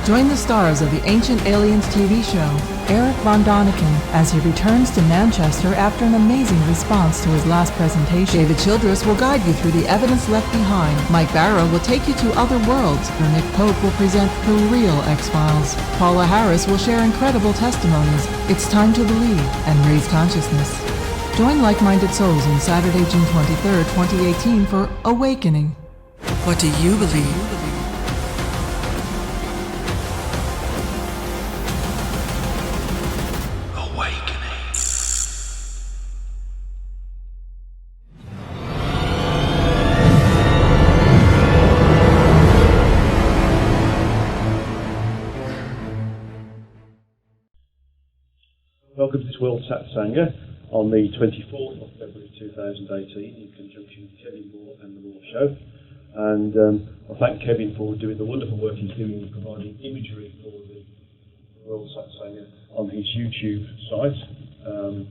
Join the stars of the Ancient Aliens TV show, Eric Von Doniken, as he returns to Manchester after an amazing response to his last presentation. David Childress will guide you through the evidence left behind. Mike Barrow will take you to other worlds, where Nick Pope will present the real X-Files. Paula Harris will share incredible testimonies. It's time to believe and raise consciousness. Join like-minded souls on Saturday, June 23rd, 2018 for Awakening. What do you believe? Welcome to this World Satsanga on the 24th of February 2018 in conjunction with Kevin Moore and the Moore Show. And I thank Kevin for doing the wonderful work he's doing in providing imagery for the World Satsanga on his YouTube site.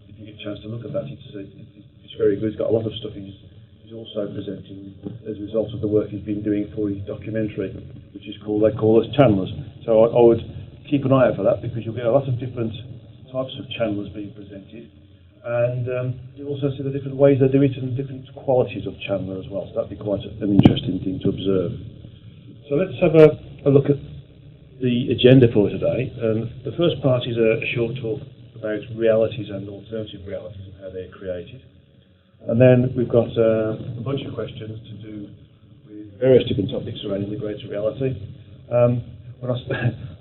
If you get a chance to look at that, it's very good. He's got a lot of stuff he's also presenting as a result of the work he's been doing for his documentary, which is called They Call Us Channelers. So I would keep an eye out for that, because you'll get a lot of different types of channelers being presented, and you'll also see the different ways they do it and different qualities of channeler as well, so that'd be quite an interesting thing to observe. So let's have a look at the agenda for today. The first part is a short talk about realities and alternative realities and how they're created, and then we've got a bunch of questions to do with various different topics surrounding the greater reality.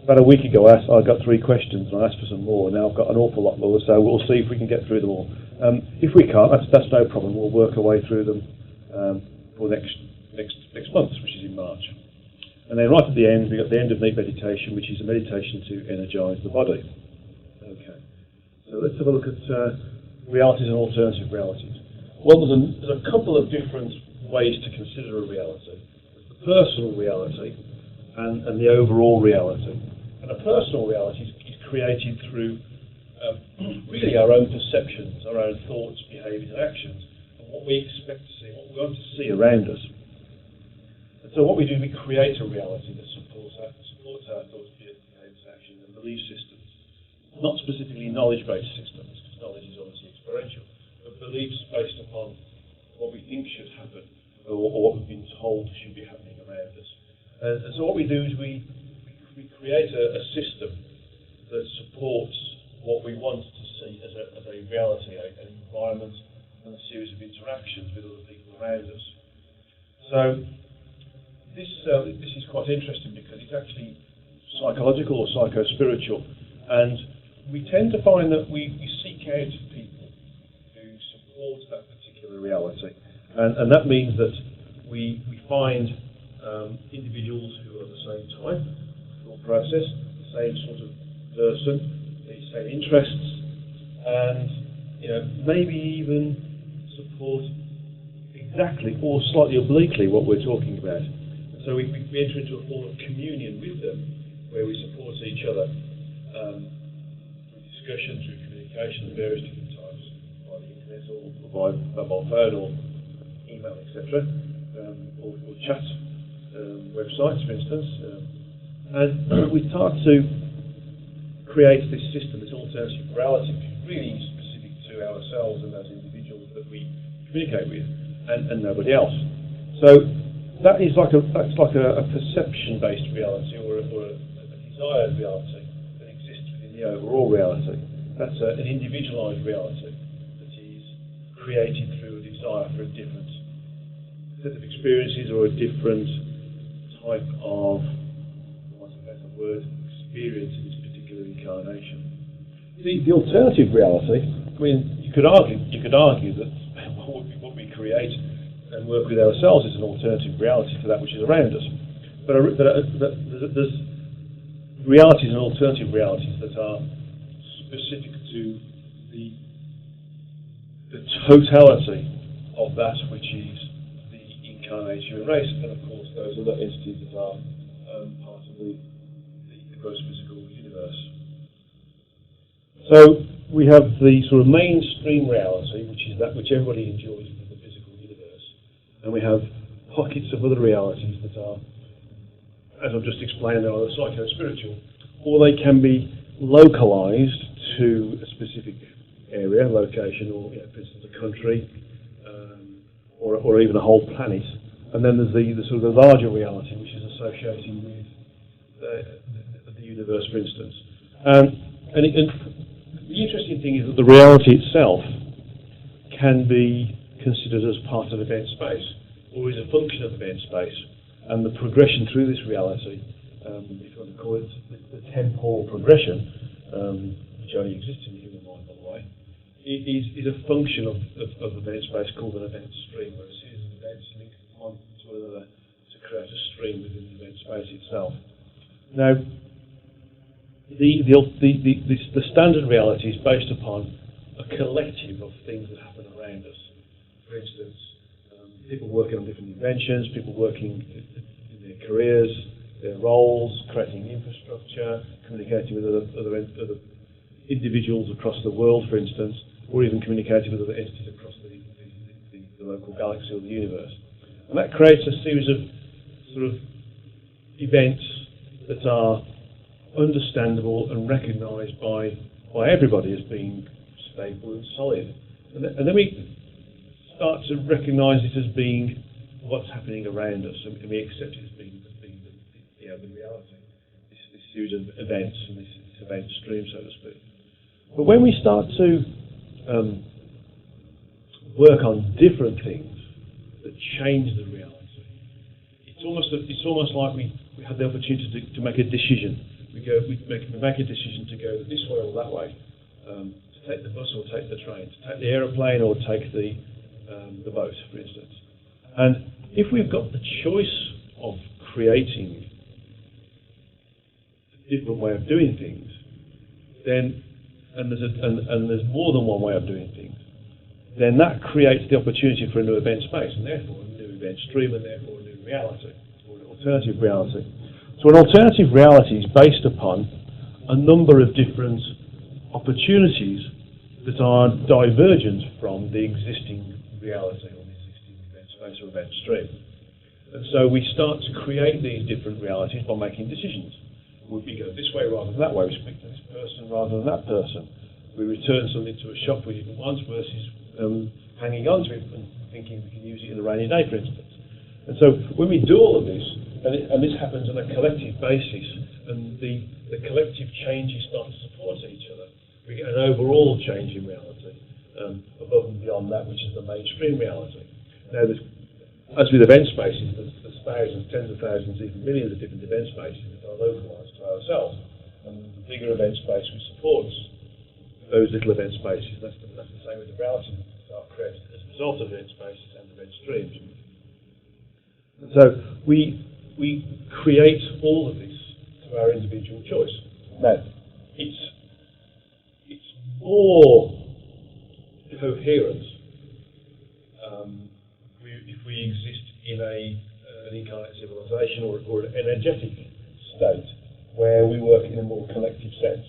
About a week ago I got 3 questions and I asked for some more. Now I've got an awful lot more, so we'll see if we can get through them all. If we can't, that's no problem. We'll work our way through them for next month, which is in March. And then right at the end, we've got the end of Neat Meditation, which is a meditation to energise the body. Okay, so let's have a look at realities and alternative realities. Well, there's a couple of different ways to consider a reality. There's the personal reality and the overall reality. And a personal reality is created through really our own perceptions, our own thoughts, behaviours and actions, and what we expect to see, what we want to see around us. And so what we do, we create a reality that supports our thoughts, behaviours, actions and belief systems. Not specifically knowledge-based systems, because knowledge is obviously experiential, but beliefs based upon what we think should happen, or what we've been told should be happening around us. And so what we do is we create a system that supports what we want to see as a reality, an environment and a series of interactions with other people around us. So this is quite interesting, because it's actually psychological or psycho-spiritual, and we tend to find that we seek out people who support that particular reality, and that means that we find individuals who are the same type, thought process, the same sort of person, the same interests, and maybe even support exactly or slightly obliquely what we're talking about. So we enter into a form of communion with them, where we support each other through discussion, through communication of various different types, by the internet or by mobile phone or email, etc., or chat. Websites, for instance, and we start to create this system, this alternative reality, which is really specific to ourselves and those individuals that we communicate with, and nobody else. So that's like a perception-based reality, or a desired reality that exists within the overall reality. That's an individualised reality that is created through a desire for a different set of experiences or a different type of, what's a better word, experience in this particular incarnation. The alternative reality, I mean, you could argue that what we create and work with ourselves is an alternative reality to that which is around us. But there's realities and alternative realities that are specific to the totality of that which is incarnate human race, and of course those other entities that are part of the gross physical universe. So we have the sort of mainstream reality, which is that which everybody enjoys within the physical universe, and we have pockets of other realities that are as I've just explained, they're either psycho-spiritual, or they can be localized to a specific area, location, or for instance a country, or even a whole planet. And then there's the sort of the larger reality, which is associated with the universe, for instance. And the interesting thing is that the reality itself can be considered as part of event space, or is a function of event space. And the progression through this reality, if you want to call it the temporal progression, which only exists in the human mind, by the way, is a function of event space called an event stream, where a series of events link one to another to create a stream within the event space itself. Now, the standard reality is based upon a collective of things that happen around us. For instance, people working on different inventions, people working in their careers, their roles, creating infrastructure, communicating with other individuals across the world, for instance, or even communicating with other entities across the local galaxy or the universe. And that creates a series of sort of events that are understandable and recognised by everybody as being stable and solid. And then we start to recognise it as being what's happening around us, and we accept it as being the reality, this series of events and this event stream, so to speak. But when we start to work on different things that change the reality, it's almost like we have the opportunity to make a decision. We make a decision to go this way or that way, to take the bus or take the train, to take the aeroplane or take the boat, for instance. And if we've got the choice of creating a different way of doing things, then and there's more than one way of doing things, then that creates the opportunity for a new event space, and therefore a new event stream, and therefore a new reality, or an alternative reality. So an alternative reality is based upon a number of different opportunities that are divergent from the existing reality or the existing event space or event stream. And so we start to create these different realities by making decisions. Would we go this way rather than that way? We speak to this person rather than that person. We return something to a shop we didn't want versus hanging on to it and thinking we can use it in a rainy day, for instance. And so when we do all of this, and this happens on a collective basis, and the collective changes start to support each other, we get an overall change in reality, above and beyond that which is the mainstream reality. Now, as with event spaces, there's thousands, tens of thousands, even millions of different event spaces that are localised to ourselves. And the bigger event space which supports those little event spaces, that's the same with the reality that are created as a result of event spaces and event streams. And so we create all of this to our individual choice. Now, it's more coherent if we exist in an incarnate civilization or an energetic state where we work in a more collective sense.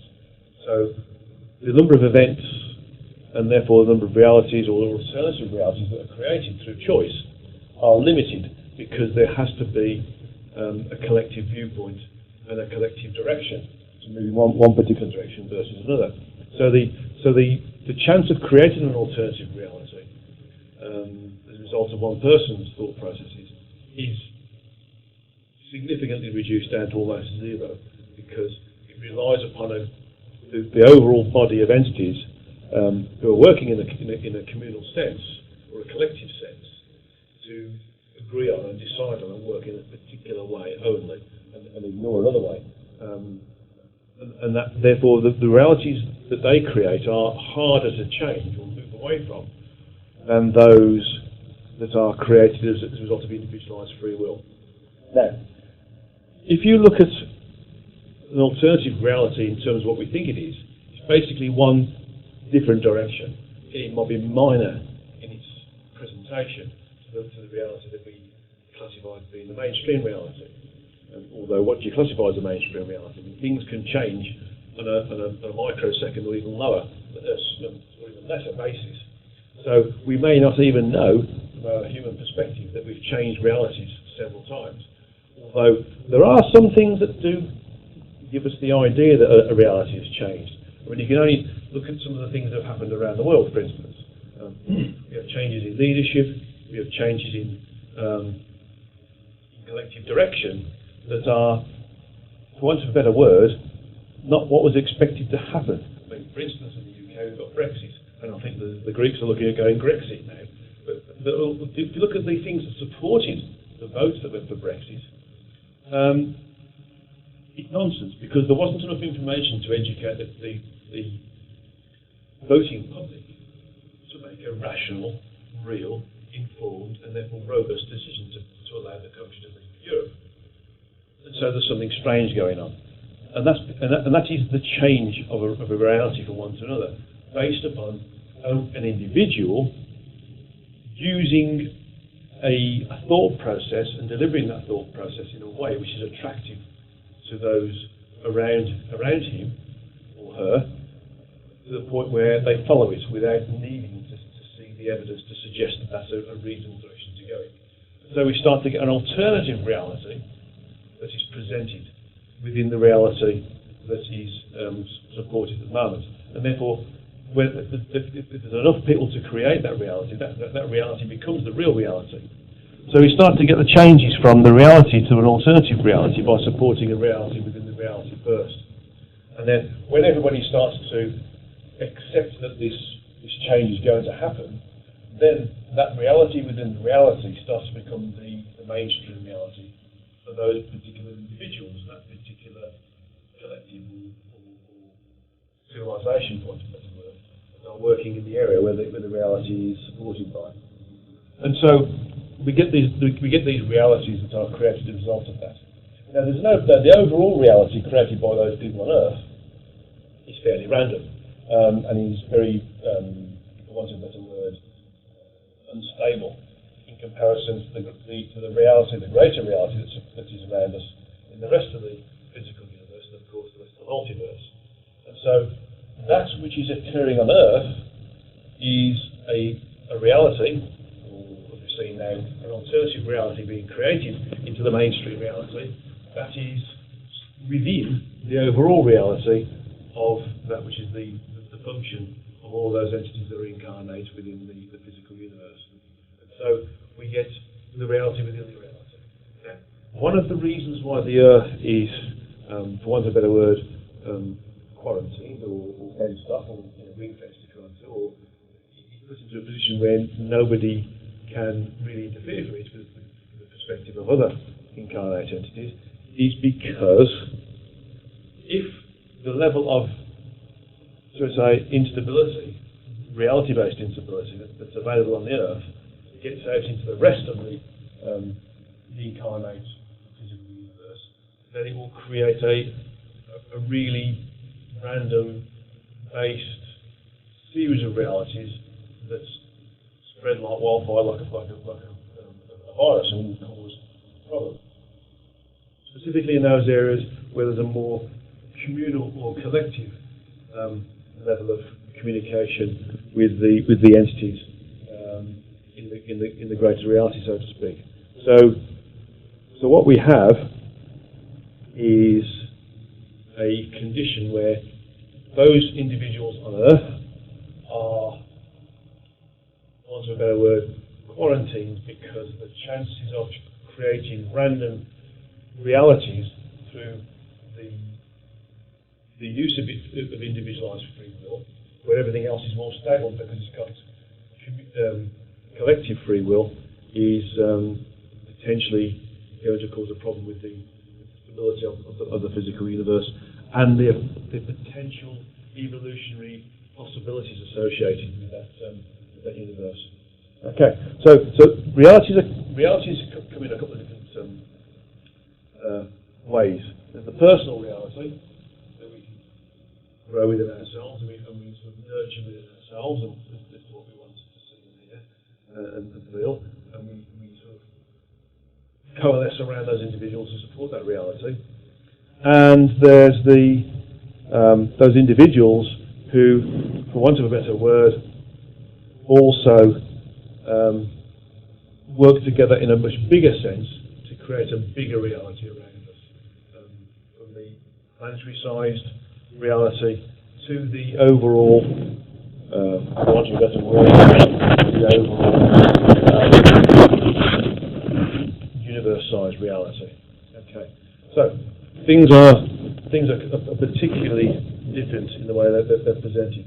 So the number of events and therefore the number of realities or alternative realities that are created through choice are limited because there has to be a collective viewpoint and a collective direction to move in one particular direction versus another. So the chance of creating an alternative reality as a result of one person's thought processes is significantly reduced down to almost zero, because it relies upon the overall body of entities who are working in a communal sense or a collective sense to agree on and decide on and work in a particular way only and ignore another way. And that therefore the realities that they create are harder to change or move away from than those that are created as a result of individualised free will. Now, if you look at an alternative reality in terms of what we think it is, it's basically one different direction. It might be minor in its presentation to the reality that we classify as being the mainstream reality. Although what do you classify as a mainstream reality? I mean, things can change on a microsecond or even lower, or even lesser basis. So we may not even know, from a human perspective, that we've changed realities several times. Although there are some things that do give us the idea that a reality has changed. I mean, you can only look at some of the things that have happened around the world, for instance. We have changes in leadership, we have changes in collective direction that are, for want of a better word, not what was expected to happen. I mean, for instance, in the UK we've got Brexit, and I think the Greeks are looking at going Grexit now. But if you look at the things that supported the votes that went for Brexit, it's nonsense, because there wasn't enough information to educate the voting public to make a rational, real, informed, and therefore robust decision to allow the country to leave Europe. And so there's something strange going on. And that is the change of a reality from one to another, based upon an individual using a thought process and delivering that thought process in a way which is attractive to those around him or her, to the point where they follow it without needing to see the evidence to suggest that that's a reasonable direction to go in. So we start to get an alternative reality that is presented within the reality that is supported at the moment. And therefore, if there's enough people to create that reality, that reality becomes the real reality. So we start to get the changes from the reality to an alternative reality by supporting a reality within the reality first. And then when everybody starts to accept that this change is going to happen, then that reality within the reality starts to become the mainstream reality for those particular individuals, that particular collective or civilization, for want of a better word, that are working in the area where the reality is supported by. And so we get these realities that are created as a result of that. Now, the overall reality created by those people on Earth is fairly random, and is very, for want of a better word, unstable in comparison to the reality, the greater reality that is around us in the rest of the physical universe, and of course the rest of the multiverse. And so that which is occurring on Earth is a reality, seen now an alternative reality being created into the mainstream reality that is within the overall reality of that which is the function of all those entities that are incarnate within the physical universe. And so we get the reality within the reality. Now, one of the reasons why the Earth is, for want of a better word, quarantined or fenced off, or ring-fenced if you want to, or put into a position where nobody can really interfere with it with the perspective of other incarnate entities, is because if the level of, so to say, instability, reality-based instability that's available on the Earth gets out into the rest of the incarnate physical universe, then it will create a really random-based series of realities that's spread like wildfire, like a virus, and will cause problems. Specifically in those areas where there's a more communal or collective level of communication with the entities in the greater reality, so to speak. So what we have is a condition where those individuals on Earth are, for want of a better word, quarantined, because the chances of creating random realities through the use of individualised free will, where everything else is more stable because it's got collective free will, is potentially going to cause a problem with the stability of the physical universe and the potential evolutionary possibilities associated with that universe. Okay, so realities come in a couple of different ways. There's the personal reality that we can grow within ourselves, and we sort of nurture within ourselves, and this is what we want to see and hear and feel, and we sort of coalesce around those individuals who support that reality. And there's those individuals who, for want of a better word, also work together in a much bigger sense to create a bigger reality around us, from the planetary-sized reality to the overall, for want of a better word, the overall universe-sized reality. Okay, so things are particularly different in the way that they're presented.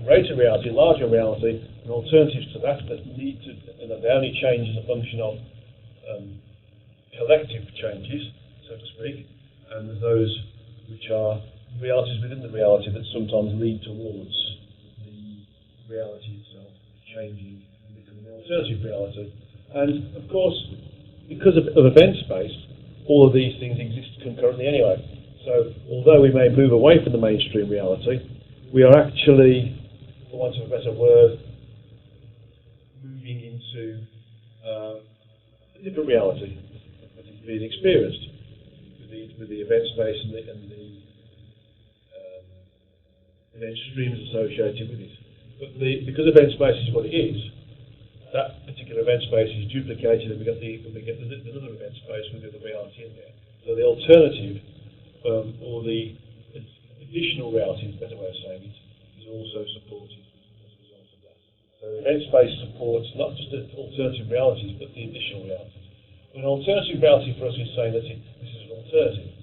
Greater reality, larger reality, and alternatives to that need to, and they only change as a function of collective changes, so to speak, and those which are realities within the reality that sometimes lead towards the reality itself changing and becoming an alternative reality. And of course, because of event space, all of these things exist concurrently anyway. So although we may move away from the mainstream reality, we are actually, for want of a better word, moving into a different reality that is being experienced with the event space and the event streams associated with it. But because event space is what it is, that particular event space is duplicated, and we get another event space with the other reality in there. So the alternative, or the additional reality, is a better way of saying it, is also supported as a result of that. So event space supports not just the alternative realities, but the additional realities. An alternative reality for us is saying that this is an alternative.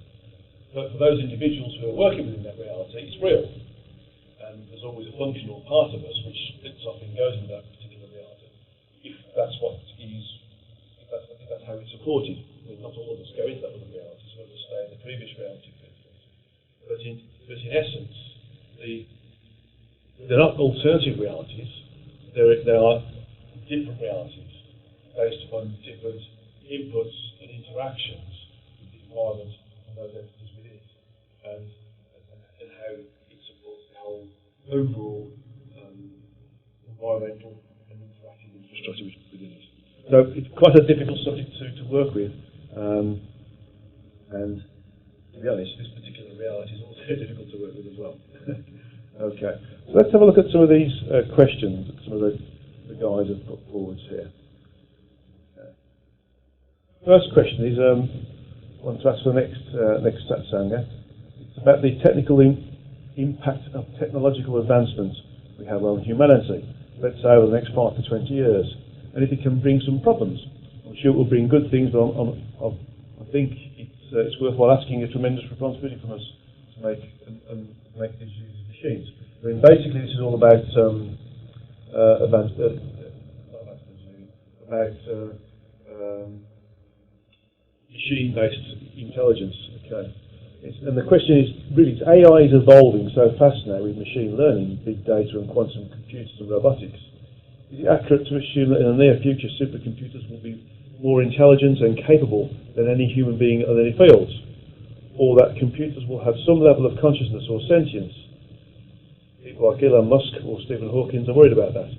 But for those individuals who are working within that reality, it's real. And there's always a functional part of us which splits off and goes into that particular reality. If that's how it's supported. I mean, not all of us go into that other reality, so we'll stay in the previous reality, for instance. But in essence, they're not alternative realities. They are different realities based upon different inputs and interactions with the environment and those entities within it, and how it supports the whole overall environmental and interactive infrastructure within it. So it's quite a difficult subject to work with, and to be honest, this particular reality is also difficult to work with as well. Okay, so let's have a look at some of these questions that some of the guys have put forwards here. First question is, I want to ask for the next satsanga. It's about the technical impact of technological advancements we have on humanity, let's say over the next 5 to 20 years, and if it can bring some problems. I'm sure it will bring good things, but I think it's worthwhile asking a tremendous responsibility from us to make these use of machines. I mean, basically, this is all about machine-based intelligence. Okay, and the question is really, AI is evolving so fast now with machine learning, big data, and quantum computers and robotics. Is it accurate to assume that in the near future supercomputers will be more intelligent and capable than any human being in any fields, or that computers will have some level of consciousness or sentience? People like Elon Musk or Stephen Hawking are worried about that.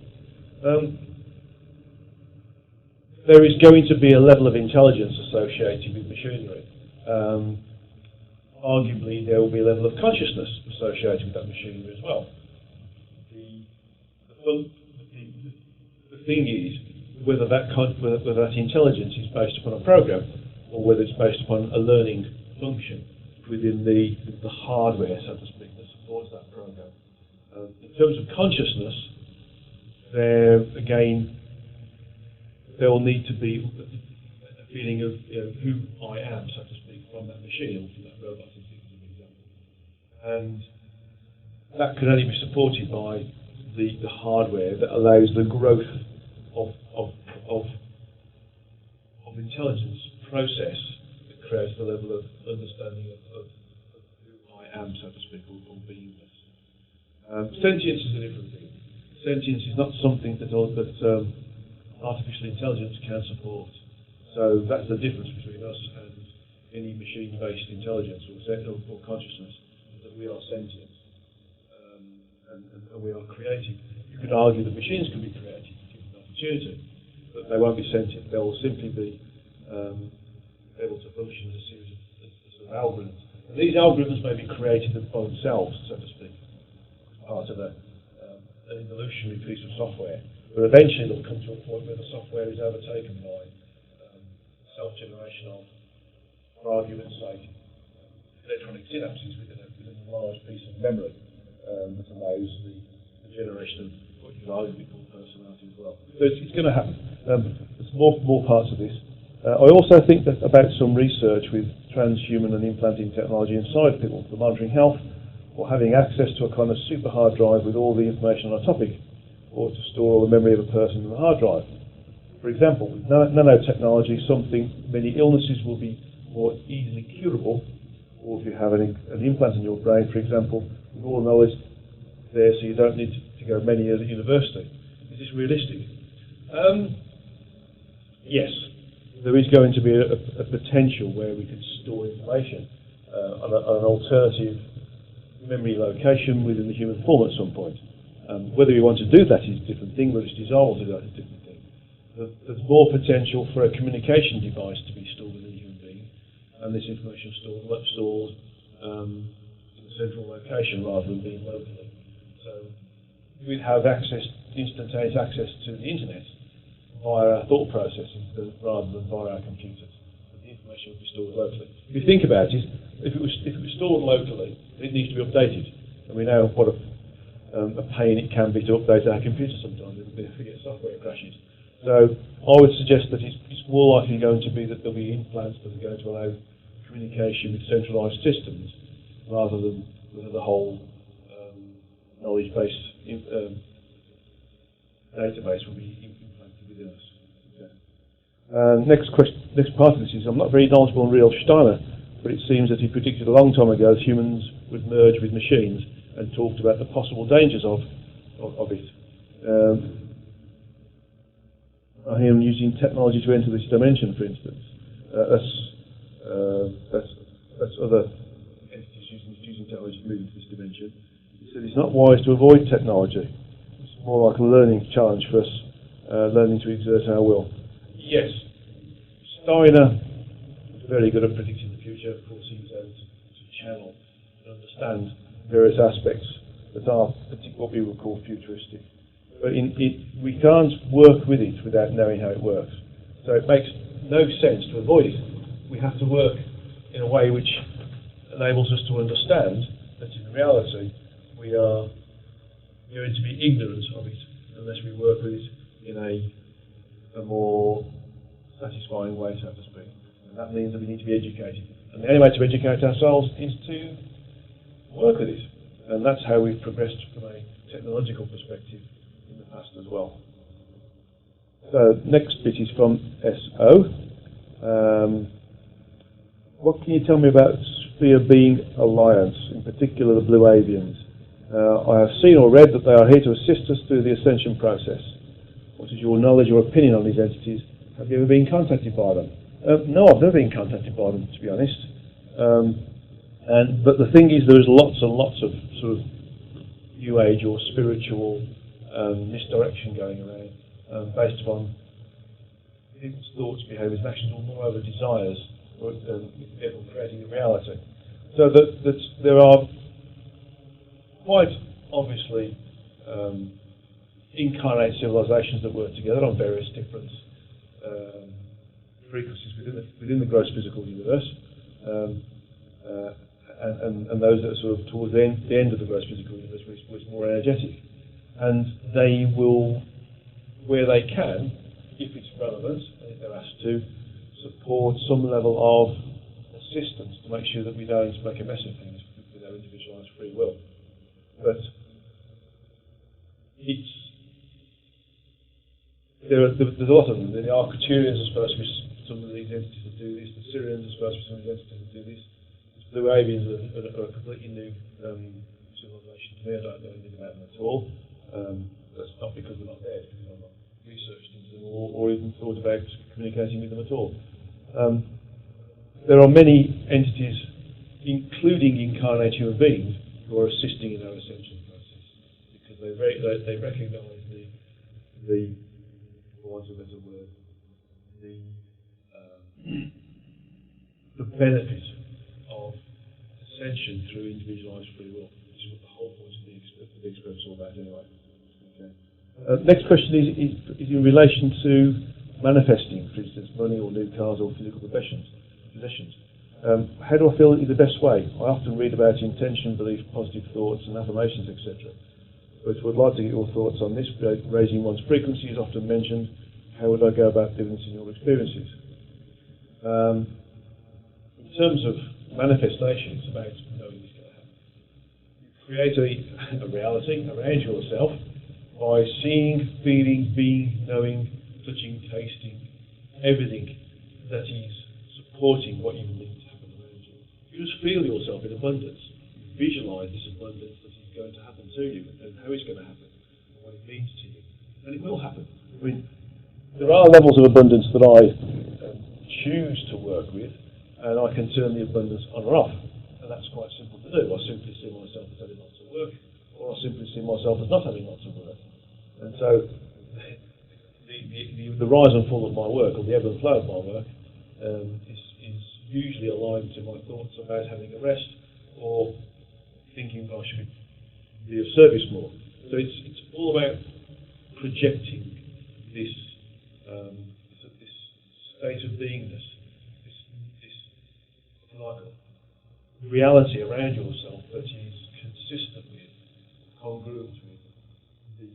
There is going to be a level of intelligence associated with machinery. Arguably, there will be a level of consciousness associated with that machinery as well. The thing is whether that intelligence is based upon a program, or whether it's based upon a learning function within the hardware, so to speak, that supports that program. In terms of consciousness, there will need to be a feeling of who I am, so to speak, from that machine or from that robot, as an example. And that can only be supported by the hardware that allows the growth of intelligence process that creates the level of understanding of who I am, so to speak, or beingness. Sentience is a different thing. Sentience is not something that artificial intelligence can support. So that's the difference between us and any machine-based intelligence or consciousness, that we are sentient and we are creative. You could argue that machines can be creative given the opportunity, but they won't be sentient. They will simply be able to function as a series of algorithms. And these algorithms may be created by themselves, so to speak, as part of an evolutionary piece of software. But eventually they'll come to a point where the software is overtaken by self-generation of for argument's sake, electronic synapses within a large piece of memory that allows the generation of what you could arguably call personality as well. So it's going to happen. There's more parts of this. I also think that about some research with transhuman and implanting technology inside people for monitoring health, or having access to a kind of super hard drive with all the information on a topic, or to store all the memory of a person in a hard drive. For example, with nanotechnology, many illnesses will be more easily curable, or if you have an implant in your brain, for example, with all the knowledge there, so you don't need to go many years at university. Is this realistic? Yes. There is going to be a potential where we could store information on an alternative memory location within the human form at some point. Whether we want to do that is a different thing, whether it's desirable to do that is a different thing. There's more potential for a communication device to be stored within a human being, and this information stored in a central location rather than being locally. So we'd have instantaneous access to the internet via our thought processes rather than via our computers. But the information would be stored locally. If you think about it, if it was stored locally, it needs to be updated. And we know what a pain it can be to update our computer sometimes if we forget software crashes. So I would suggest that it's more likely going to be that there'll be implants that are going to allow communication with centralised systems rather than the whole knowledge-based database will be implanted within us. Okay. Next part of this is, I'm not very knowledgeable on Rudolf Steiner, but it seems that he predicted a long time ago that humans would merge with machines and talked about the possible dangers of it. I hear him using technology to enter this dimension, for instance. That's other entities using technology to move into this dimension. He said it's not wise to avoid technology. It's more like a learning challenge for us, learning to exert our will. Yes, Steiner was very good at predicting the future. Of course, he was able to channel and understand various aspects that are what we would call futuristic. But we can't work with it without knowing how it works. So it makes no sense to avoid it. We have to work in a way which enables us to understand that in reality we are going to be ignorant of it unless we work with it in a more satisfying way, so to speak. And that means that we need to be educated. And the only way to educate ourselves is to work with it. And that's how we've progressed from a technological perspective in the past as well. So next bit is from SO. What can you tell me about Sphere Being Alliance, in particular the Blue Avians? I have seen or read that they are here to assist us through the ascension process. What is your knowledge or opinion on these entities? Have you ever been contacted by them? No, I've never been contacted by them, to be honest. But the thing is, there's lots and lots of sort of New Age or spiritual misdirection going around based upon people's thoughts, behaviours, and actions, or moreover desires, or people creating a reality. So that there are quite obviously incarnate civilizations that work together on various different frequencies within the gross physical universe. And those that are sort of towards the end of the gross physical universe was more energetic. And they will, where they can, if it's relevant, if they're asked to, support some level of assistance to make sure that we don't make a mess of things with our individualised free will. But there's a lot of them. The Arcturians are supposed to be some of these entities that do this. The Syrians are supposed to be some of these entities that do this. The Blue Avians are a completely new civilization to me. I don't know anything about them at all. That's not because they're not there, because I've not researched into them or even thought about communicating with them at all. There are many entities, including incarnate human beings, who are assisting in our ascension process because they recognise the for want of a better word, the benefit of ascension through individualised free will, which is what the whole point of the experts is all about anyway. Okay. Next question is in relation to manifesting, for instance, money or new cars or physical possessions. How do I feel in the best way? I often read about intention, belief, positive thoughts and affirmations, etc. But would like to get your thoughts on this. Raising one's frequency is often mentioned. How would I go about doing this in your experiences? In terms of manifestation, it's about knowing it's going to happen. You create a reality around yourself by seeing, feeling, being, knowing, touching, tasting, everything that is supporting what you need to happen around you. You just feel yourself in abundance. You visualise this abundance that is going to happen to you and how it's going to happen and what it means to you. And it will happen. I mean, there are levels of abundance that I choose to work with, and I can turn the abundance on or off. And that's quite simple to do. I simply see myself as having lots of work, or I simply see myself as not having lots of work. And so the rise and fall of my work, or the ebb and flow of my work, is usually aligned to my thoughts about having a rest, or thinking I should be of service more. So it's all about projecting this state of beingness, this like reality around yourself that is consistent with, congruent with the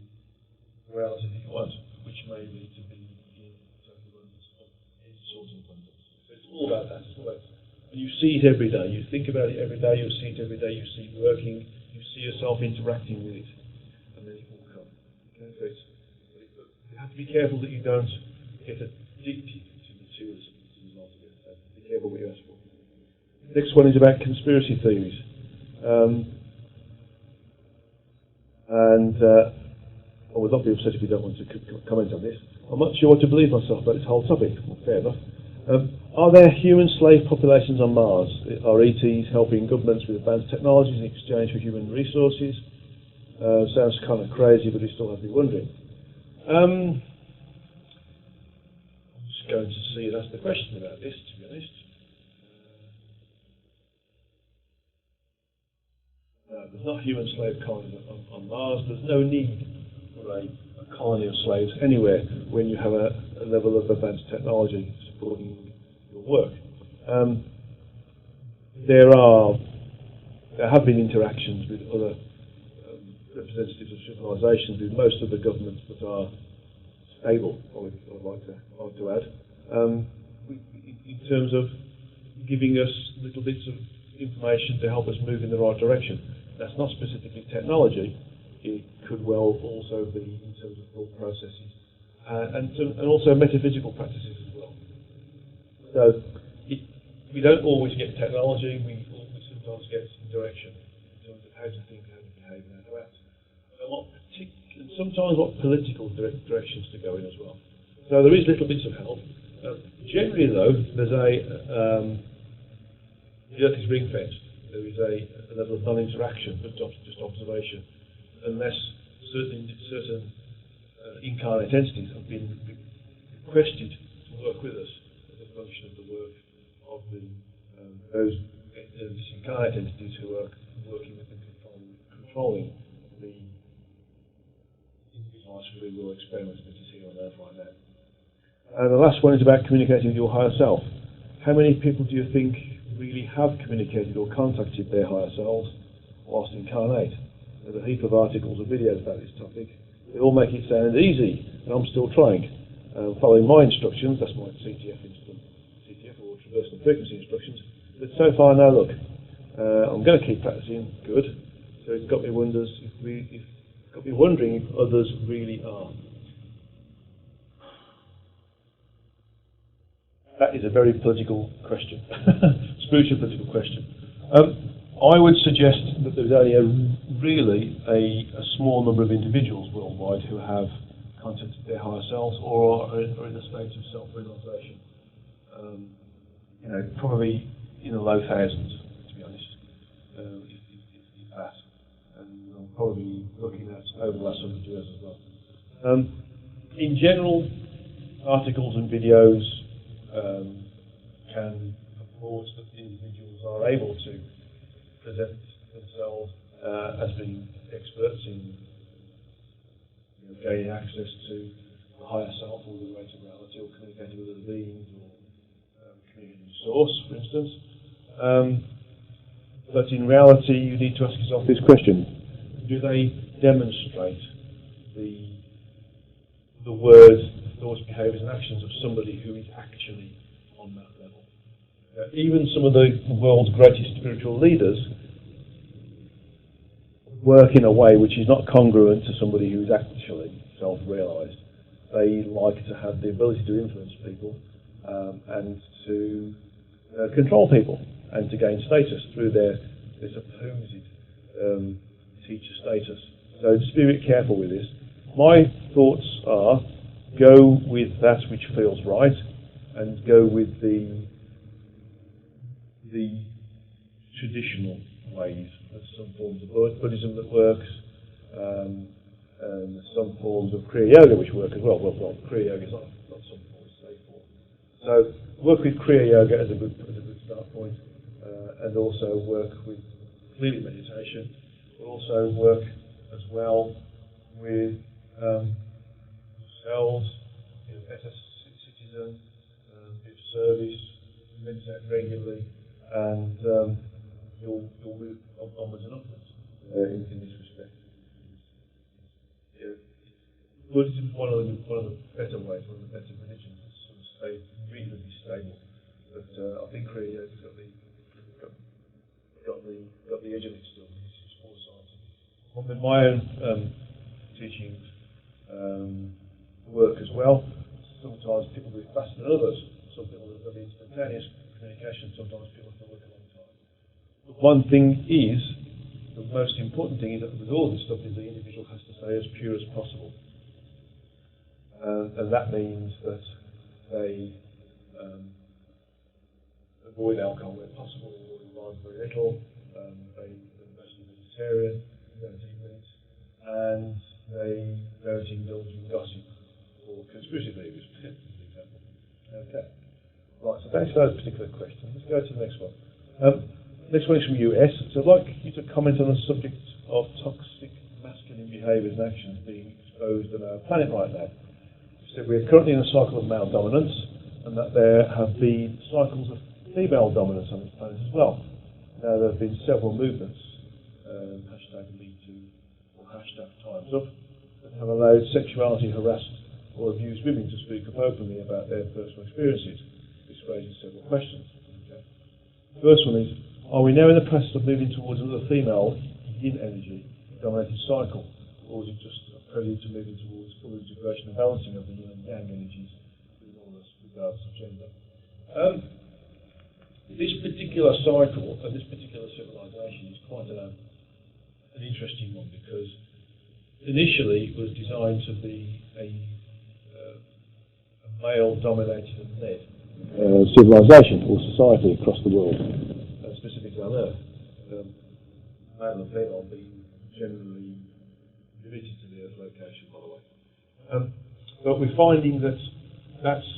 reality that you want, which may lead to be in total abundance of any sort of abundance. So it's all about that. It's all about, and you see it every day. You think about it every day. You see it every day. You see it working. You see yourself interacting with it, and then it will come. Okay, so you have to be careful that you don't get addicted to materialism. Be careful what you ask for. Next one is about conspiracy theories. I would not be upset if you don't want to comment on this. I'm not sure what to believe myself about this whole topic. Well, fair enough. Are there human slave populations on Mars? Are ETs helping governments with advanced technologies in exchange for human resources? Sounds kind of crazy, but you still have me wondering. I'm just going to see and ask the question about this, to be honest. There's not human slave colonies on Mars. There's no need for a colony of slaves anywhere when you have a level of advanced technology supporting your work. There have been interactions with other representatives of civilizations, with most of the governments that are stable, I would like to add, in terms of giving us little bits of information to help us move in the right direction. That's not specifically technology. It could well also be in terms of thought processes and also metaphysical practices as well. So we don't always get technology. We sometimes get direction in terms of how to think, how to behave, and how to act, and sometimes what political directions to go in as well. So there is little bits of help. Generally, though, there's the Earth is ring fenced. There is a level of non-interaction, but just observation, unless certain incarnate entities have been requested to work with us as a function of the work of those incarnate entities who are working with and controlling the individualized free will experiments that is here on Earth right now. And the last one is about communicating with your higher self. How many people do you think really have communicated or contacted their higher selves whilst incarnate? There's a heap of articles and videos about this topic. They all make it sound easy, and I'm still trying. Following my instructions, that's my CTF or traversal frequency instructions, but so far no luck. I'm going to keep practicing, good. So it's got me wondering if others really are. That is a very political question, spiritual political question. I would suggest that there's only a small number of individuals worldwide who have contacted their higher selves or are in a state of self-realization. Probably in the low thousands, to be honest, if that. And I'm probably looking at over the last 100 years as well. In general, articles and videos can purport that individuals are able to present themselves as being experts in gaining access to the higher self or the greater reality, or communicating with other beings, or communicating with source, for instance. But in reality, you need to ask yourself this question: do they demonstrate the words, thoughts, behaviours, and actions of somebody who is actually on that level? Even some of the world's greatest spiritual leaders work in a way which is not congruent to somebody who is actually self-realised. They like to have the ability to influence people and to control people and to gain status through their supposed teacher status. So just be a bit careful with this. My thoughts are, go with that which feels right and go with the traditional ways. There's some forms of Buddhism that works, and some forms of Kriya Yoga which work as well. Well, Kriya Yoga is not some form, it's a form. So work with Kriya Yoga as a good start point, and also work with clearly meditation. But also work as well with yourselves, be a better citizen, be of service, meditate regularly, and you'll move onwards and upwards in this respect. Buddhism is one of the better ways, one of the better religions to sort of stay reasonably stable. But I think Kriya Yoga's got the edge of it still. It's more scientific. With my own teachings work as well. Sometimes people do it faster than others. Some people have the instantaneous communication. Sometimes people have to work a long time. But one thing is, the most important thing is that with all this stuff is the individual has to stay as pure as possible. And that means that they avoid alcohol where possible, avoid wine very little, they mostly vegetarian, don't eat meat, and they don't indulge in gossip or conspiracy theories, for example. Okay. Right, so thanks for those particular questions. Let's go to the next one. Next one is from US. So I'd like you to comment on the subject of toxic masculine behaviours and actions being exposed on our planet right now. So we're currently in a cycle of male dominance, and that there have been cycles of female dominance on this planet as well. Now there have been several movements, hashtag #MeToo or hashtag Time's Up, that have allowed sexuality harassed or abused women to speak up openly about their personal experiences. This raises several questions. Okay. The first one is, are we now in the process of moving towards another female yin energy dominated cycle, or is it just a prelude to moving towards full integration and balancing of the yin and yang energies with all this regards to gender? This particular cycle and this particular civilization is quite an interesting one, because initially it was designed to be a male-dominated and led civilization or society across the world, specifically on Earth. Male and female being generally limited to the Earth location, by the way. But we're finding that that's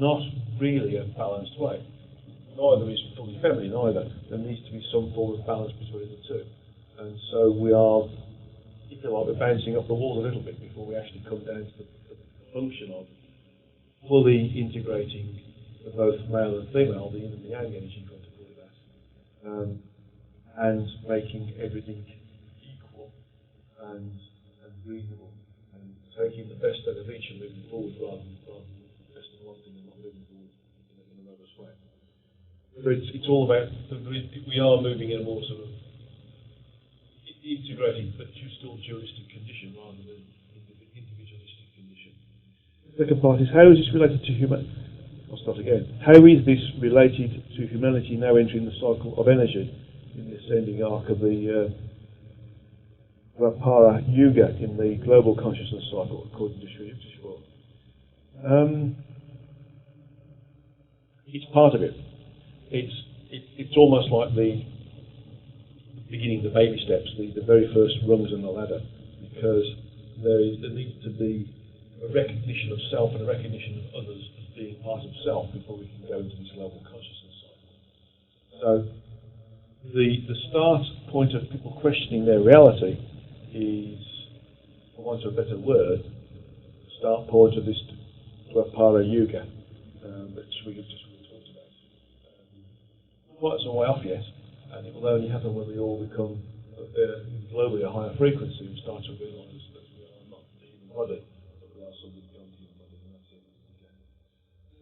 not really a balanced way. Neither is fully feminine either. There needs to be some form of balance between the two. And so we are, if you like, we're bouncing up the walls a little bit before we actually come down to the function of fully integrating the both male and female, the yin and the yang energy, if you want to call it that, and making everything equal and reasonable, and taking the best out of each and moving forward rather than the best of one thing and not moving forward in a robust way. So it's all about, we are moving in a more sort of integrated but still dualistic condition rather than individualistic condition. The second part is, how is this related to humanity? I'll start again. How is this related to humanity now entering the cycle of energy in the ascending arc of the Vapara Yuga in the global consciousness cycle, according to Sri Yukteswar? It's part of it. It's almost like the beginning, the baby steps, the very first rungs in the ladder, because there needs to be a recognition of self and a recognition of others as being part of self before we can go into this global consciousness cycle. So the start point of people questioning their reality is, for want of a better word, the start point of this Dwapara Yuga that we have just talked about. quite some way off yet, and it will only happen when we all become globally a higher frequency and start to realise that we are not the human body, but we are something beyond the human body. And that's it.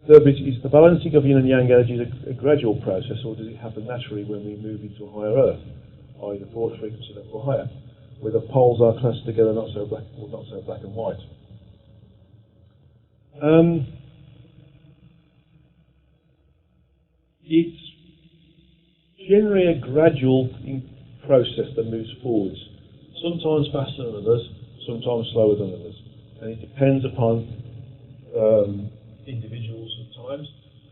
Third bit is the balancing of yin and yang energy a gradual process, or does it happen naturally when we move into a higher earth, i.e. the fourth frequency level or higher, where the poles are close together, not so black and white? It's generally a gradual process that moves forwards, sometimes faster than others, sometimes slower than others, and it depends upon individuals at times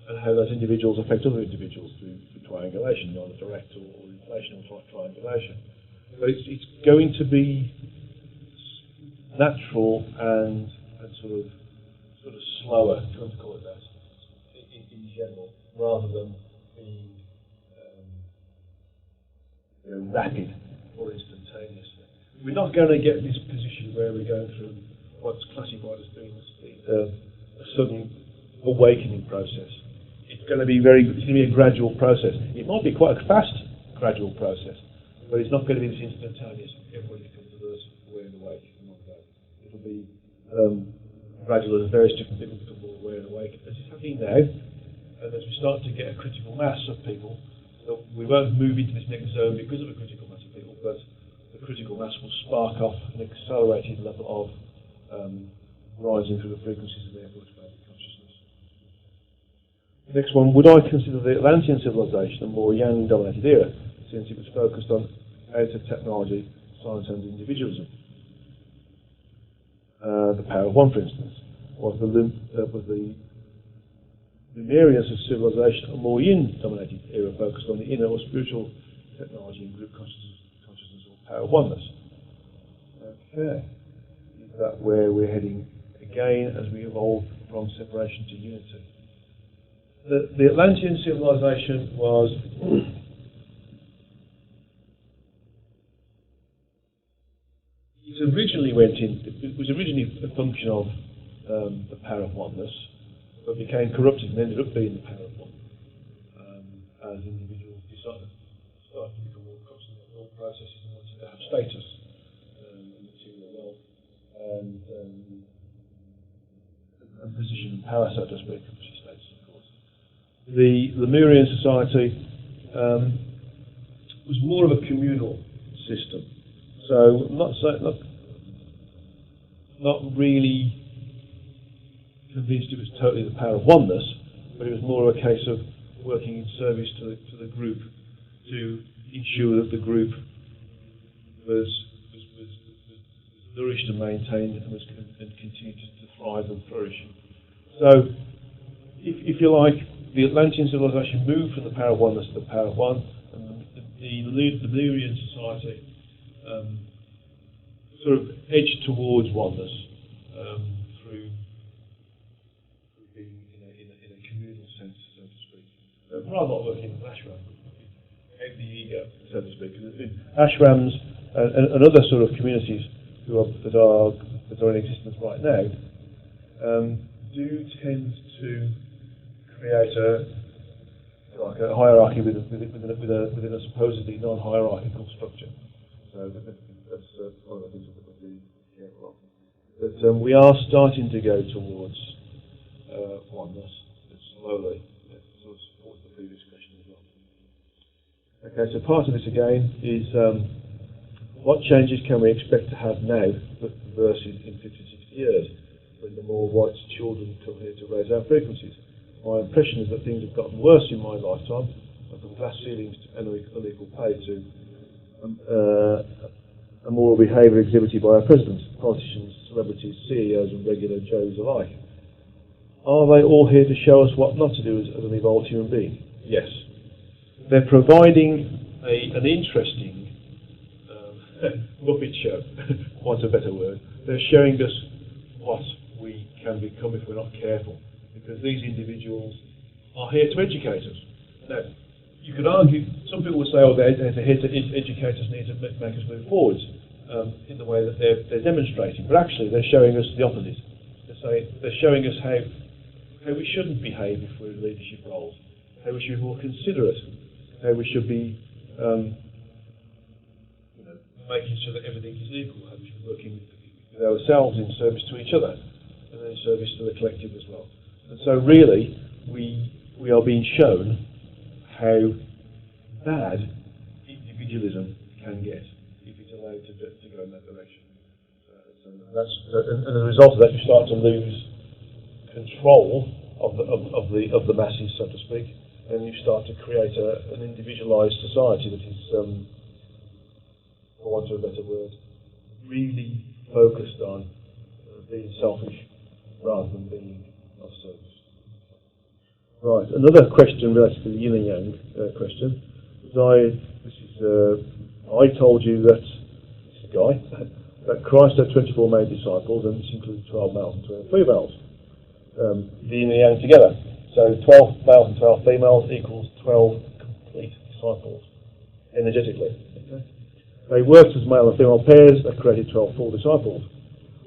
and how those individuals affect other individuals through triangulation, either direct or inflation or triangulation. But it's going to be natural and sort of slower, if you want to call it that, in general, rather than being rapid or instantaneous. We're not going to get this position where we're going through what's classified as being a sudden awakening process. It's going to be a gradual process. It might be quite a fast gradual process, but it's not going to be this instantaneous. Everybody comes to this aware and awake in one go. It'll be gradual as various different people become more aware and awake, as it's happening now, and as we start to get a critical mass of people. So we won't move into this next zone because of a critical mass of people, but the critical mass will spark off an accelerated level of rising through the frequencies of therefore expanded consciousness. The next one, would I consider the Atlantean civilization a more yang-dominated era, since it was focused on outer technology, science and individualism? The power of one, for instance, was the Lemurians of civilization a more yin-dominated era focused on the inner or spiritual technology and group consciousness or power of oneness? Okay. Is that where we're heading again as we evolve from separation to unity? The Atlantean civilization was it was originally a function of the power of oneness, but became corrupted and ended up being the power of one as individuals started to become more constant in all processes and wanted to have status and material wealth and position and power, so to speak, which is status, of course. The Lemurian society was more of a communal system, so not really convinced it was totally the power of oneness, but it was more of a case of working in service to the group to ensure that the group was nourished and maintained and continued to thrive and flourish. So, if you like, the Atlantean civilization moved from the power of oneness to the power of one, and the Lemurian society sort of edged towards oneness through being in a communal sense, so to speak. Rather not working in an ashram, out the ego, so to speak. Ashrams and other sort of communities that are in existence right now do tend to create a hierarchy within a supposedly non-hierarchical structure. So that's one of the things that we're really careful of. But we are starting to go towards oneness, slowly. That sort of supports the previous question as well. Okay, so part of this again is what changes can we expect to have now versus in 50, 60 years, when the more white children come here to raise our frequencies? My impression is that things have gotten worse in my lifetime, from glass ceilings to unequal pay to a moral behaviour exhibited by our presidents, politicians, celebrities, CEOs and regular Joes alike. Are they all here to show us what not to do as an evolved human being? Yes. They're providing an interesting Muppet show, what's a better word. They're showing us what we can become if we're not careful, because these individuals are here to educate us. Now, you could argue, some people would say, oh, they're here to educate us and here to make us move forwards in the way that they're demonstrating, but actually they're showing us the opposite. They're showing us how we shouldn't behave if we're in leadership roles, how we should be more considerate, how we should be making sure that everything is equal, how we should be working with ourselves in service to each other, and then in service to the collective as well. And so really, we are being shown how bad individualism can get if it's allowed to go in that direction. And as a result of that, you start to lose control of the masses, so to speak, and you start to create an individualised society that is, for want of a better word, really focused on being selfish rather than being of service. Right, another question related to the yin and yang question. I told you that, this guy, that Christ had 24 male disciples, and this included 12 males and 12 females. The yin and yang together. So 12 males and 12 females equals 12 complete disciples, energetically. Okay? They worked as male and female pairs that created 12 full disciples.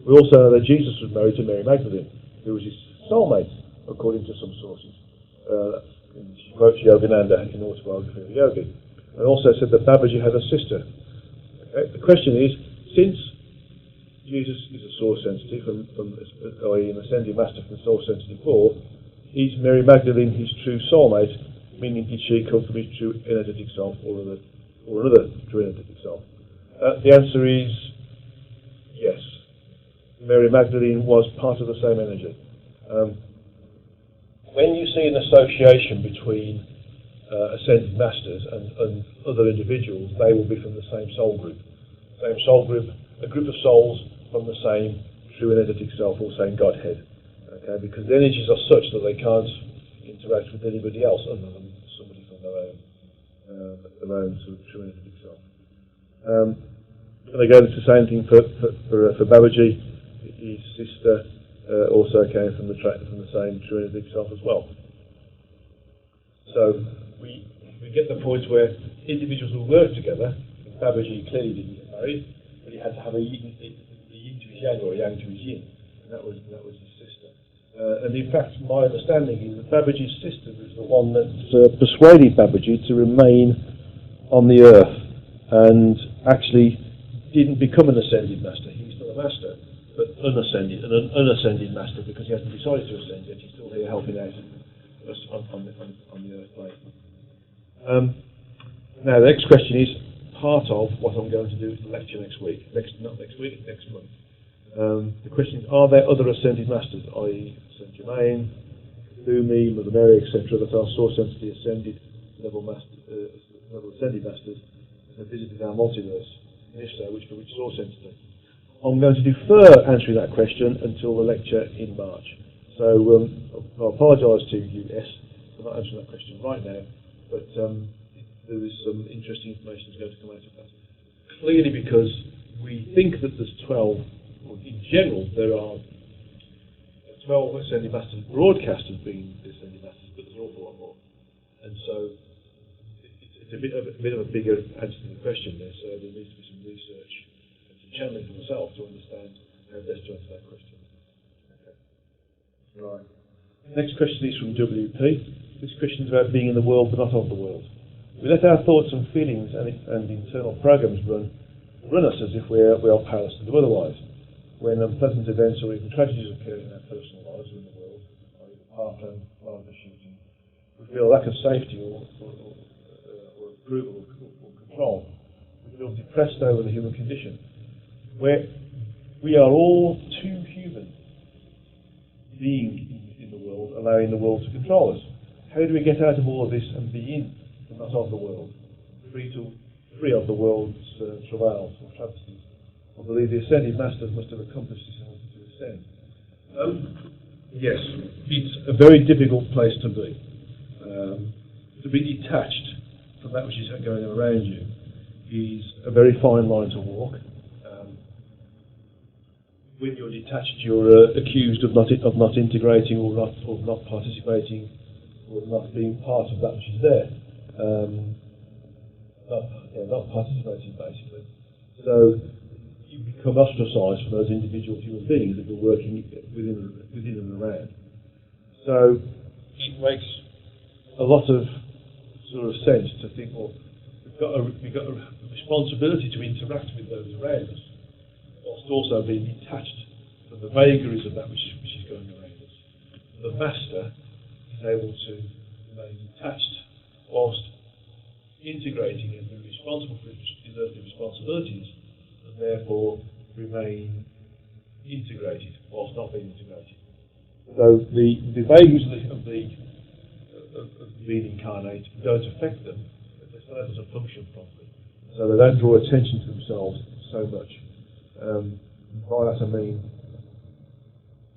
We also know that Jesus was married to Mary Magdalene, who was his soulmate, according to some sources. She quotes Yogananda in Autobiography of a Yogi. And also said that Babaji had a sister. Okay? The question is, since Jesus is a source sensitive, i.e. an ascending master from the source sensitive 4, is Mary Magdalene his true soulmate, meaning did she come from his true energetic self or another true energetic self? The answer is yes. Mary Magdalene was part of the same energy. When you see an association between ascended masters and other individuals, they will be from the same soul group. Same soul group, a group of souls from the same true energetic self or same Godhead. Okay, because the energies are such that they can't interact with anybody else other than somebody from their own sort of true energetic self. And again, it's the same thing for Babaji. His sister also came from the same true energetic self as well. So we get the point where individuals will work together. Babaji clearly didn't get married, but he had to have a yin to his yang or a yang to his yin, and that was his sister. And in fact, my understanding is that Babaji's sister was the one that persuaded Babaji to remain on the earth, and actually didn't become an ascended master. He was still a master, but an unascended master, because he hasn't decided to ascend yet. He's still here helping out us on the earth plane. Now, the next question is part of what I'm going to do is the lecture next month. The question is, are there other ascended masters, i.e. Saint Germain, Lumi, Mother Mary, etc., that are source entity ascended level ascended masters that have visited our multiverse? And if so, which source entity? I'm going to defer answering that question until the lecture in March. So I apologise to you, S, for not answering that question right now, but there is some interesting information that's going to come out of that. Clearly, because we think that there's 12, or in general, there are 12 ascending masters broadcasters being ascending masters, but there's an awful lot more. And so it's a bit of a bigger answer to the question there, so there needs to be some research and some channeling for myself to understand how best to answer that question. Okay. Right. Next question is from WP. This question is about being in the world but not of the world. We let our thoughts and feelings and internal programs run us as if we are powerless to do otherwise. When unpleasant events or even tragedies occur in our personal lives or in the world, like the Parkland Marble shooting, we feel a lack of safety or approval or control. We feel depressed over the human condition. We are all too human being in the world, allowing the world to control us. How do we get out of all of this and be in, but not of the world, free of the world's travails or travesties? I believe the ascended masters must have accomplished this in order to ascend. Yes, it's a very difficult place to be. To be detached from that which is going on around you is a very fine line to walk. When you're detached, you're accused of not integrating or not participating or not being part of that which is there. Not participating, basically. So you become ostracised from those individual human beings that you're working within and around. So it makes a lot of sort of sense to think, well, we've got a responsibility to interact with those around us, whilst also being detached from the vagaries of that which is going around us. The master is able to remain detached whilst integrating and being responsible for his earthly responsibilities, and therefore remain integrated whilst not being integrated. So the vagaries of being incarnate don't affect them, but they're still able to function properly. So they don't draw attention to themselves so much. By that I mean,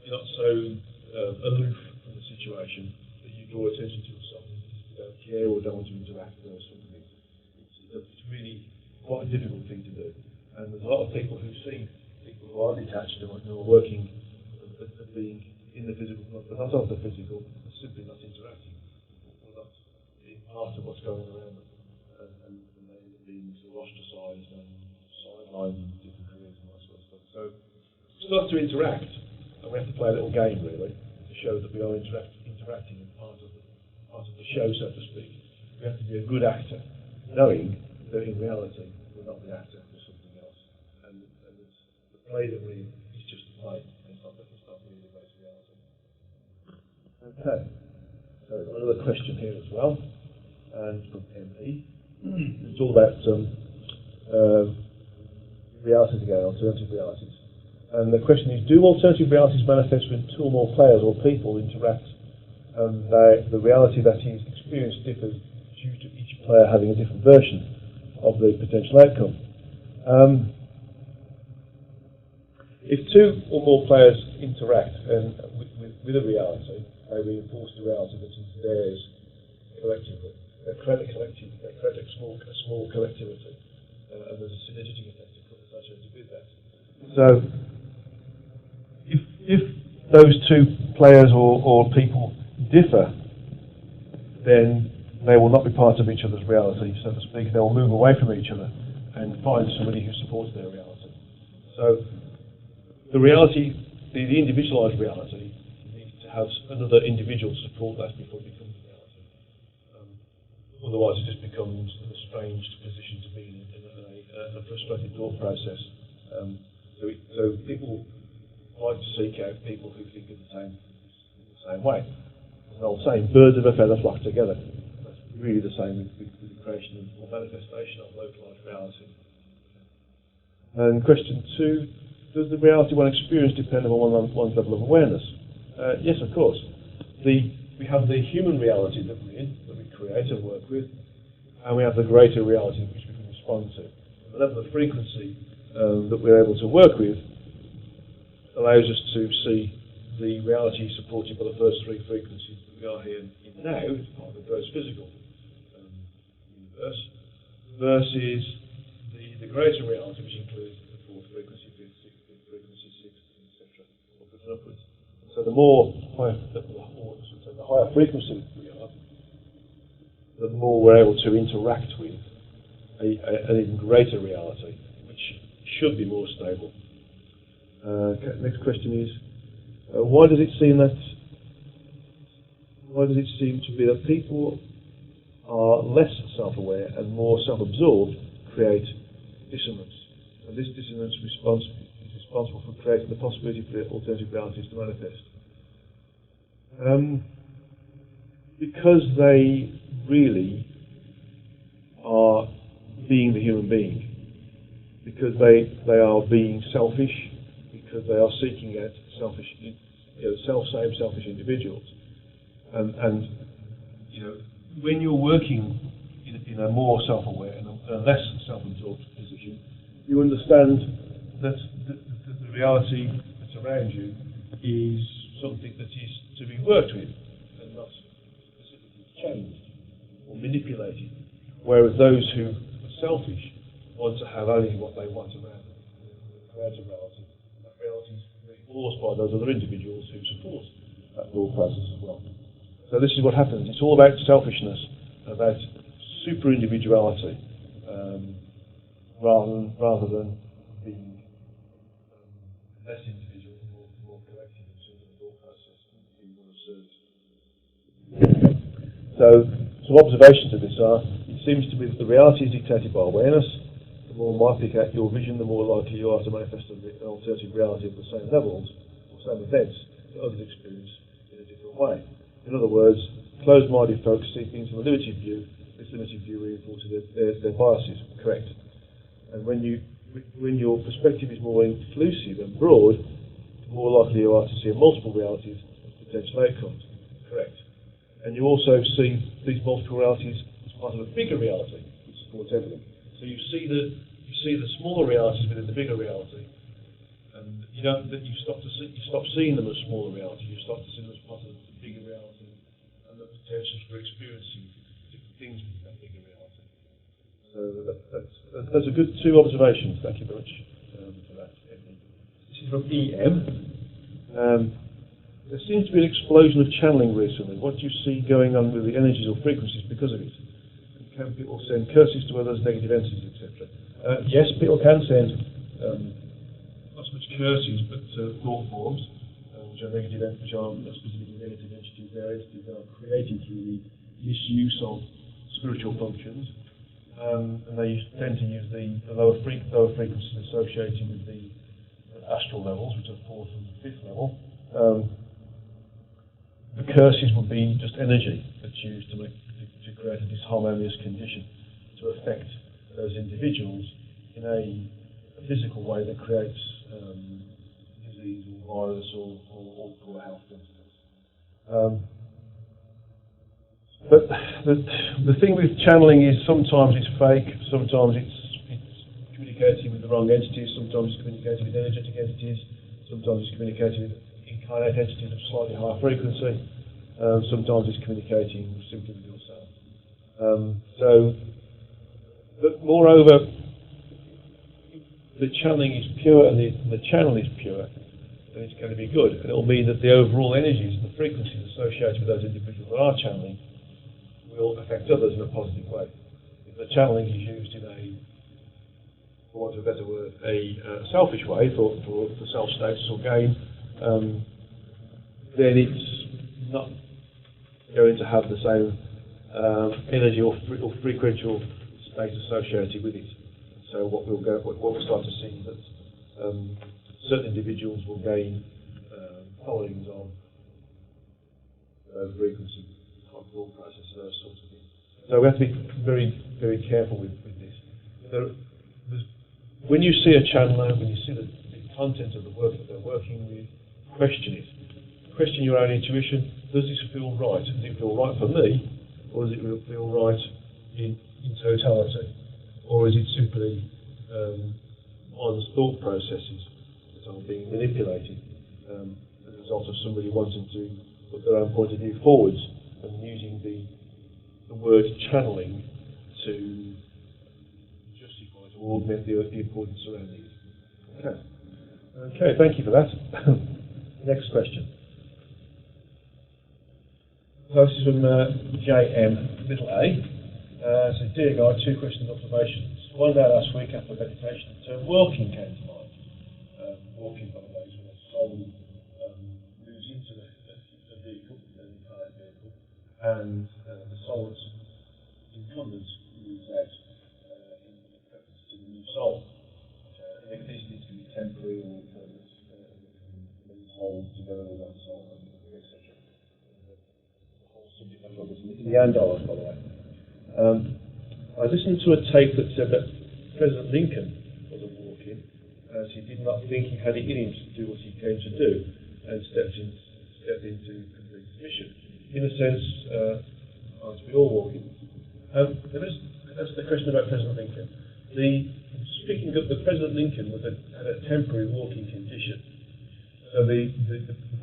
you're not so aloof from the situation that you draw attention to yourself. You don't care or don't want to interact with or something. It's really quite a difficult thing to do. And there's a lot of people who see people who are detached and who are working at being in the physical, but not of the physical, are simply not interacting, or not being part of what's going around them, and they end up being sort of ostracised and sidelined in different careers and that sort of stuff. So we still have to interact, and we have to play a little game really to show that we are interacting and part of the show, so to speak. We have to be a good actor, knowing that in reality we're not the actor, we're something else, and it's the play that we're in is just a play. It's not really the base reality. Okay, so another question here as well, and from ME. It's all about realities again, alternative realities. And the question is, do alternative realities manifest when two or more players or people interact, and the reality that is experienced differs due to each player having a different version of the potential outcome? If two or more players interact with a reality, they reinforce the reality that is theirs collectively. They create a small collectivity, and there's a synergetic effect associated with that. So, if those two players or people differ, then they will not be part of each other's reality, so to speak. They will move away from each other and find somebody who supports their reality. So, the reality, the individualised reality, needs to have another individual support that before it becomes a reality. Otherwise, it just becomes an estranged position to be in a frustrated thought process. So people like to seek out people who think in the same way. There's an old saying, birds of a feather flock together. That's really the same with the creation or manifestation of localised reality. And question 2, does the reality one experience depend on one's level of awareness? Yes, of course. We have the human reality that we're in, that we create and work with, and we have the greater reality which we can respond to. The level of frequency that we're able to work with allows us to see the reality supported by the first 3 frequencies that we are here in now, as part of the gross physical universe, versus the greater reality, which includes the 4th frequency, 5th, 6th, frequency 6th, etc., upwards and upwards. So the higher frequency we are, the more we're able to interact with an even greater reality, which should be more stable. Okay, next question is, why does it seem to be that people are less self-aware and more self-absorbed create dissonance? And this dissonance is responsible for creating the possibility for alternative realities to manifest. Because they really are being the human being, because they are being selfish, because they are seeking out self-same selfish individuals, and when you're working in a more self-aware and a less self-absorbed position, you understand that the reality that's around you is something that is to be worked with and not specifically changed or manipulated. Whereas those who are selfish want to have only what they want around them, create a reality. That reality is reinforced by those other individuals who support that thought process as well. So this is what happens. It's all about selfishness, about super individuality, rather than being less individual, more collective and similar thought process in one's service. So some observations of this are, it seems to be that the reality is dictated by awareness. The more myophic at your vision, the more likely you are to manifest an alternative reality of the same levels, or same events, that others experience in a different way. In other words, closed-minded folks see things from a limited view. This limited view reinforces their biases. Correct. And when your perspective is more inclusive and broad, the more likely you are to see multiple realities as potential outcomes. Correct. And you also see these multiple realities as part of a bigger reality, which supports everything. So you see the smaller realities within the bigger reality, and you stop seeing them as smaller realities. You start to see them as part of the bigger reality and the potentials for experiencing different things within that bigger reality. So that's a good two observations. Thank you very much for that. This is from EM. There seems to be an explosion of channeling recently. What do you see going on with the energies or frequencies because of it? And can people send curses to others, negative entities, etc.? Yes, people can send not so much curses, but thought forms, which are negative, which are specifically negative entities. They're entities that are created through the misuse of spiritual functions, and they tend to use the lower frequencies associated with the astral levels, which are 4th and 5th level. The curses would be just energy that's used to create a disharmonious condition to affect those individuals in a physical way that creates disease or virus or poor health, for instance. But the thing with channeling is sometimes it's fake, sometimes it's communicating with the wrong entities, sometimes it's communicating with energetic entities, sometimes it's communicating with incarnate entities of slightly higher frequency, sometimes it's communicating simply with yourself. But moreover, the channeling is pure and the channel is pure, then it's going to be good. And it will mean that the overall energies and the frequencies associated with those individuals that are channeling will affect others in a positive way. If the channeling is used in a, for want of a better word, a selfish way for self-status or gain, then it's not going to have the same energy or frequential state associated with it. So what we'll start to see is that certain individuals will gain followings on frequency, thought process, and those sorts of things. So we have to be very, very careful with this. When you see a channeler, when you see the content of the work that they're working with, question it. Question your own intuition. Does this feel right? Does it feel right for me? Or does it feel right in totality? Or is it simply one's thought processes that are being manipulated as a result of somebody wanting to put their own point of view forwards and using the word channeling to justify, to augment the important surroundings? Okay, thank you for that. Next question. So this is from JM, little a. So, dear guy, 2 questions and observations. One day last week after meditation, the term walking came to mind. Walking, by the way, is when a soul moves into the vehicle, the entire vehicle, and the soul that's incumbent moves out in preference to the new soul. These things can be temporary or permanent, many souls together with one soul, etc. The whole subject matter of this in the Andalas, by the way. I listened to a tape that said that President Lincoln wasn't walking, as he did not think he had it in him to do what he came to do, and stepped into complete mission. In a sense, aren't we all walking? That's the question about President Lincoln. Speaking of the President Lincoln had a temporary walking condition. So the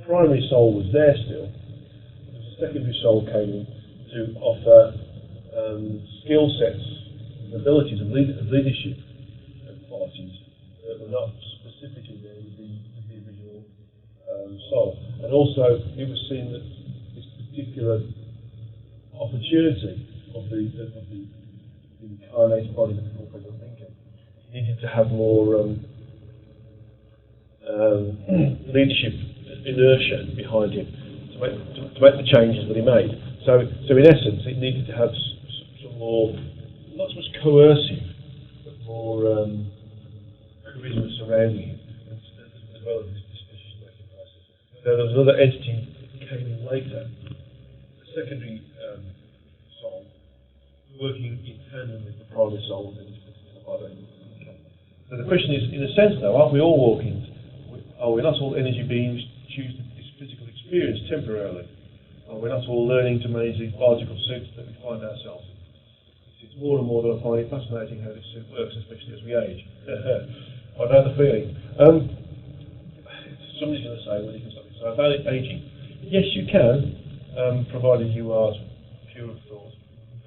primary soul was there still. The secondary soul came in to offer skill sets, abilities and leadership qualities that were not specifically there with the original soul. And also it was seen that this particular opportunity of the incarnate body that we call President Lincoln needed to have more leadership inertia behind him to make the changes that he made. So in essence, it needed to have some more, not so much coercive, but more charisma surrounding it, as well as this decision-making process. So there was another entity that came in later, a secondary soul, working in tandem with the primary soul within the body. So the question is, in a sense though, aren't we all walking? Are we not all energy beings choosing this physical experience temporarily? Are we not all learning to manage these biological suits that we find ourselves in? It's more and more that I find it fascinating how this suit works, especially as we age. I know the feeling. Somebody's going to say, well, you can stop it. So about aging. Yes, you can, provided you are pure of thought,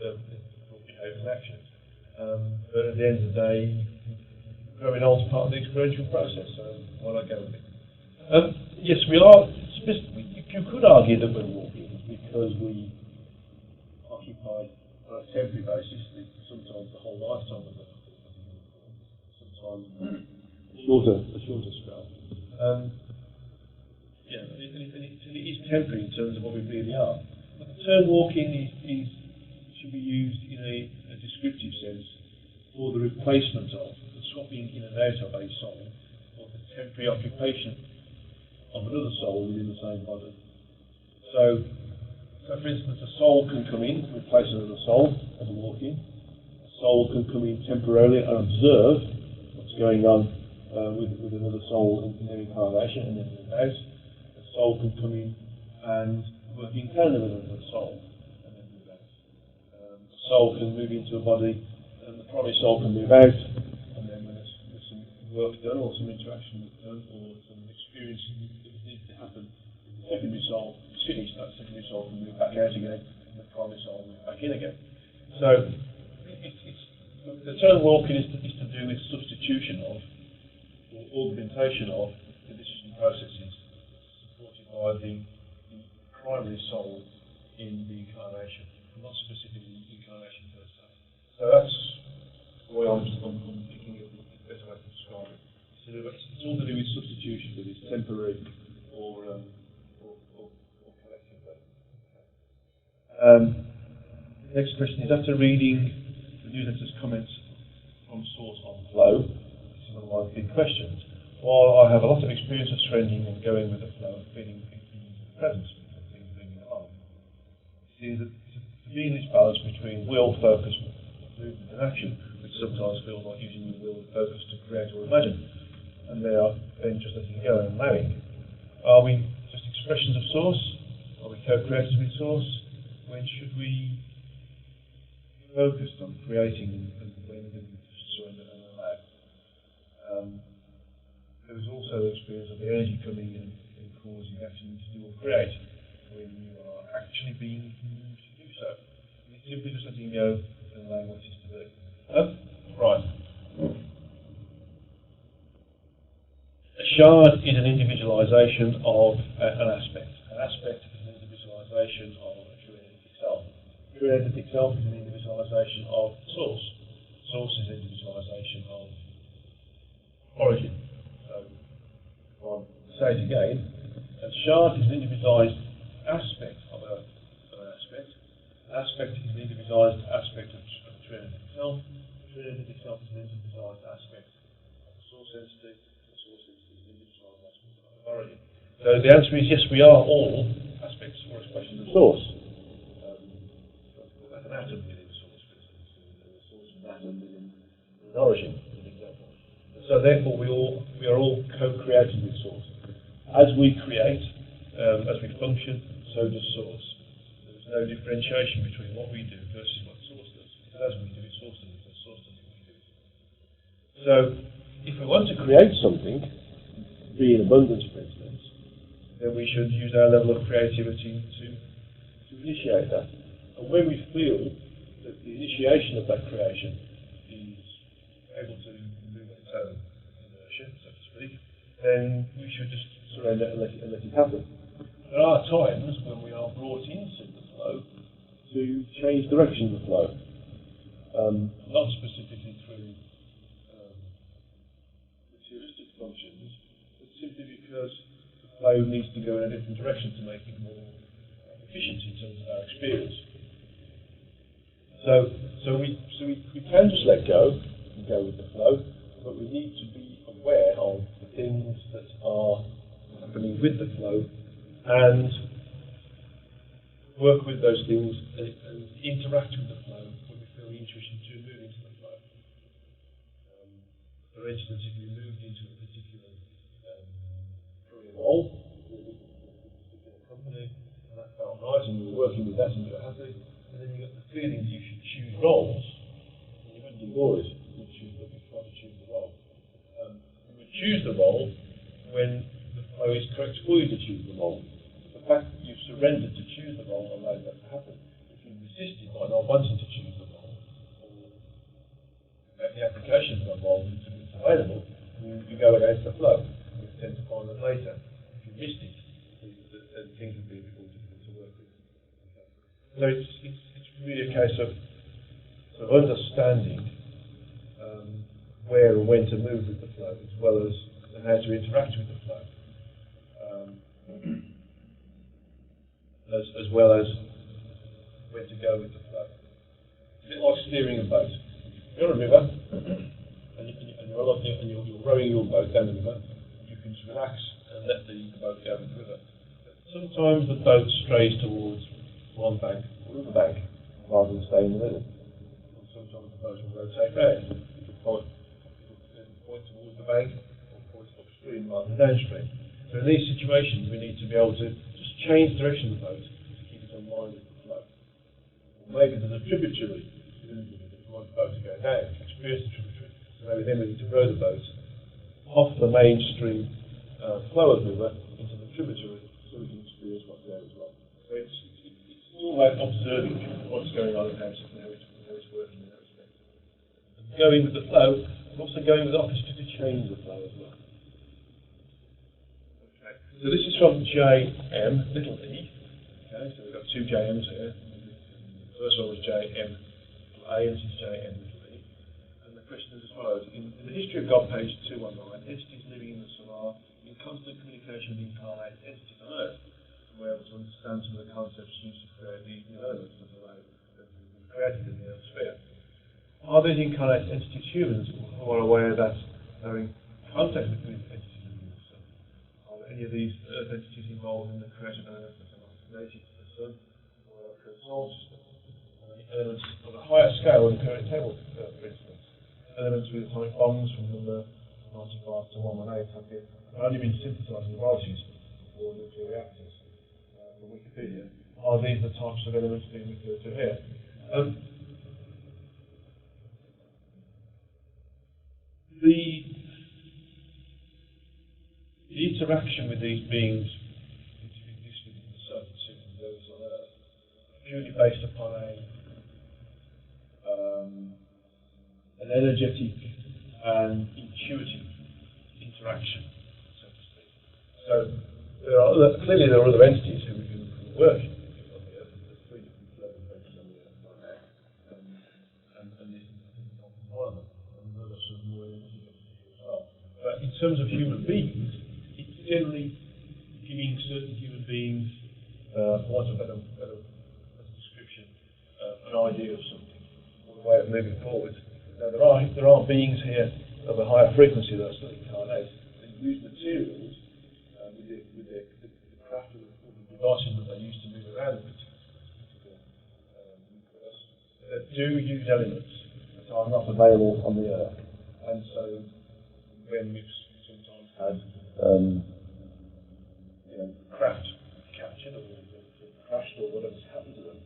behaviour and actions. But at the end of the day, growing old is part of the experiential process, so why not go with it? Yes, we are. You could argue that we're walking because we occupy on a temporary basis, sometimes the whole lifetime of the sometimes a shorter spell. It is temporary in terms of what we really are. But the term walking should be used in a descriptive sense for the replacement of, the swapping in and out of a soul, or the temporary occupation of another soul within the same body. So for instance, a soul can come in, replace another soul as a walk-in. A soul can come in temporarily and observe what's going on with another soul in their incarnation and then move out. A soul can come in and work in tandem with another soul and then move out. A soul can move into a body and the primary soul can move out, and then when there's some work done or some interaction done or some experience that needs to happen, the secondary soul is finished, that secondary soul can move back out again, and the primary soul will move back in again. So the term walking is to do with substitution of, or augmentation of, the decision processes supported by the primary soul in the incarnation, not specifically the incarnation per se. So that's the way I'm thinking of the best way to describe it. It's all to do with substitution, whether it's temporary or collective. The next question is, after reading the newsletter's comments from Source on flow, this is one of my big questions. While I have a lot of experience of surrendering and going with the flow and feeling the presence of things moving along, it seems that to be in this balance between will, focus, movement and action, which sometimes feels like using your will and focus to create or imagine, and they are then just letting go and allowing. Are we just expressions of Source? Are we co-creators with Source? When should we be focused on creating and when do we surrender and allow? There is also the experience of the energy coming in and causing action to do or create when you are actually being moved to do so. It's simply just letting go and allowing what is to be. Right. A shard is an individualization of an aspect. An aspect is an individualization of a true energetic self. True energetic self is an individualization of Source. Source is an individualization of origin. So, I'll say it again. A shard is an individualized aspect of an aspect. An aspect is an individualized aspect of a true energetic self. A true energetic self is an individualized aspect of the Source entity. So the answer is yes, we are all aspects or expressions of Source. Like an atom within Source, for instance, and the Source of an atom within an origin, as an example. So therefore we are all co-created with Source. As we create, as we function, so does Source. There's no differentiation between what we do versus what Source does. Because as we do it, Source does it, as Source does it, we do it. So if we want to create something, be in abundance, for instance, then we should use our level of creativity to initiate that. And when we feel that the initiation of that creation is able to move on its own inertia, so to speak, then we should just surrender and let it happen. There are times when we are brought into the flow to change direction of the flow, not specifically through materialistic functions, simply because the flow needs to go in a different direction to make it more efficiency in terms of our experience. So we can just let go and go with the flow, but we need to be aware of the things that are happening with the flow and work with those things and interact with the flow when we feel the intuition to move into the flow. For instance, if you moved into a particular career role with a particular company and that felt nice and you were working with that and you were happy, and then you got the feeling that you should choose roles, and you wouldn't ignore it, you would try to choose the role. You would choose the role when the flow is correct for you to choose the role. The fact that you've surrendered to choose the role allows that to happen. If you resisted by not wanting to choose the role, or the application for a role is available, you go against the flow. You tend to find that later. If you missed it, then things would be a bit more difficult to work with. So it's really a case of sort of understanding where and when to move with the flow, as well as how to interact with the flow, as well as where to go with the flow. It's a bit like steering a boat. You're on a river, and you're rowing your boat down the river. You can just relax and let the boat go with the river. But sometimes the boat strays towards one bank or another bank rather than stay in the middle. And sometimes the boat will rotate round. Point towards the bank or point upstream rather than downstream. So in these situations we need to be able to just change the direction of the boat to keep it in line with the flow. Or maybe there's a tributary that we want the boat to go down, to experience the tributary. So maybe then we need to row the boat off the mainstream flow of the river into the tributary so we can experience what's there as well. So it's all about observing what's going on and how it's working in that respect. And going with the flow, and also going with opposite to change the flow as well. Okay. So this is from JM, little e. Okay, so we've got two JMs here. The first one was JM A, and this is JM little e. And the question is as follows. In the history of God, page 219, entities living in the solar in constant communication with incarnate entities on Earth. We're able to understand some of the concepts used to create these new elements that we've created in the Earth sphere. Are these incarnate entities humans who are aware that they're in contact with these entities living in the sun? Are there any of these Earth entities involved in the creation of elements that are not related to the sun or a solar system? Elements of a higher scale than the current table, for instance. Elements with atomic bombs from number 95 to 118 have only been synthesized in laboratories or nuclear reactors. From Wikipedia. Are these the types of elements being referred to here? The interaction with these beings which exist within the sun, and those on Earth, purely based upon an energetic and intuitive interaction, so to speak. So clearly there are other entities who work on the Earth. There's three different levels of entities on the Earth right now, and this is one of them. And there's also more energy as well. But in terms of human beings, it's generally giving certain human beings, for want of a better description, an idea of something, or a way of moving forward. Now there are beings here of a higher frequency that are still incarnate that use materials with the craft or the devices that they use to move around the universe, that do use elements that are not available on the Earth. And so when we've sometimes had craft captured or crashed or whatever's happened to them,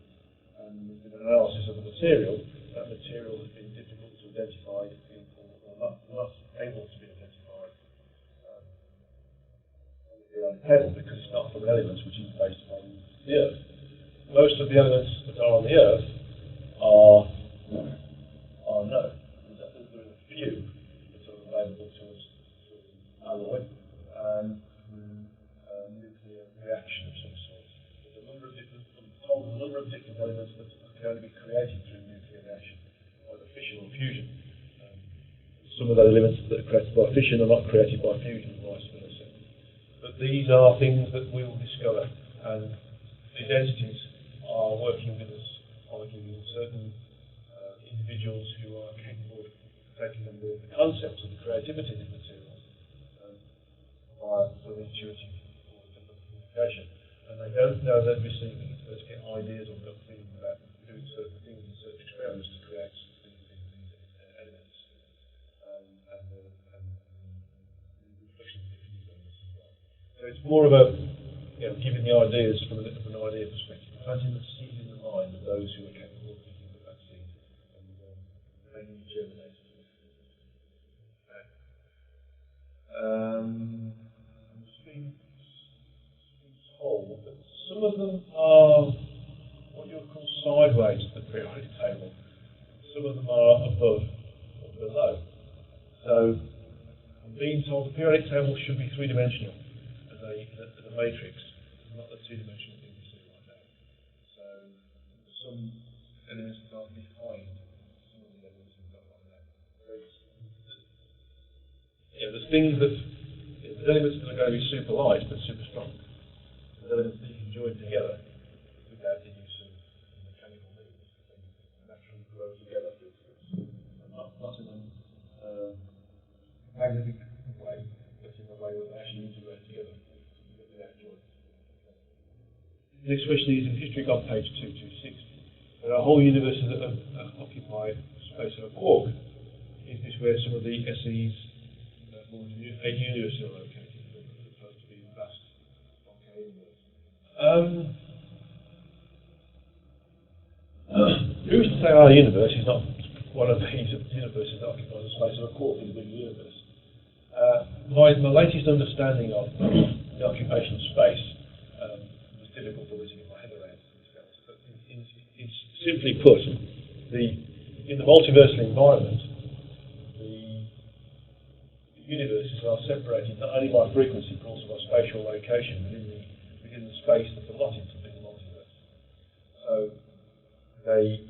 and there's been an analysis of the material, that material has been difficult to identify or not able to be identified on the table because it's not from elements which is based on the Earth. Most of the elements that are on the Earth are known. There are a few that are available to us through alloy and through nuclear reaction of some sort. There's a number of different elements that can only be created through nuclear reaction, either fission or fusion. Some of those elements that are created by fission are not created by fusion, and vice versa. But these are things that we will discover and these entities are working with us, are giving certain individuals who are capable of taking on board the concepts of the creativity of these materials via sort of intuitive communication. And they don't know they're receiving it, they just get ideas or gut feeling about doing certain things and certain experiments to create these elements and reflections of different elements as well. So it's more about giving the ideas from an idea perspective, planting the seed in the mind of those who are capable of thinking of that seed and making it germinate. I'm just being told that some of them are what you would call sideways to the periodic table. Some of them are above or below. So I'm being told the periodic table should be three-dimensional as a matrix, not the two-dimensional thing we see right now. So some elements that are behind some of the elements we've got right now. There's things that, there's elements that are going to be super light but super strong. There's elements that you can join together without the use of mechanical means. They naturally grow together. Not in a magnetic way, but in a way that they actually integrate together without join. The next question is in History God, page 226. There are whole universes that occupy space of a quark. Is this where some of the SEs formed a universe are located, as opposed to being vast okay universe? Who's to say our universe is not one of these universes that occupies the space of a quark in the big universe? My latest understanding of the occupation of space was difficult for me to get my head around, but it's simply put, in the multiversal environment, the universes are separated not only by frequency but also by spatial location within the space that's allotted to the multiverse. So they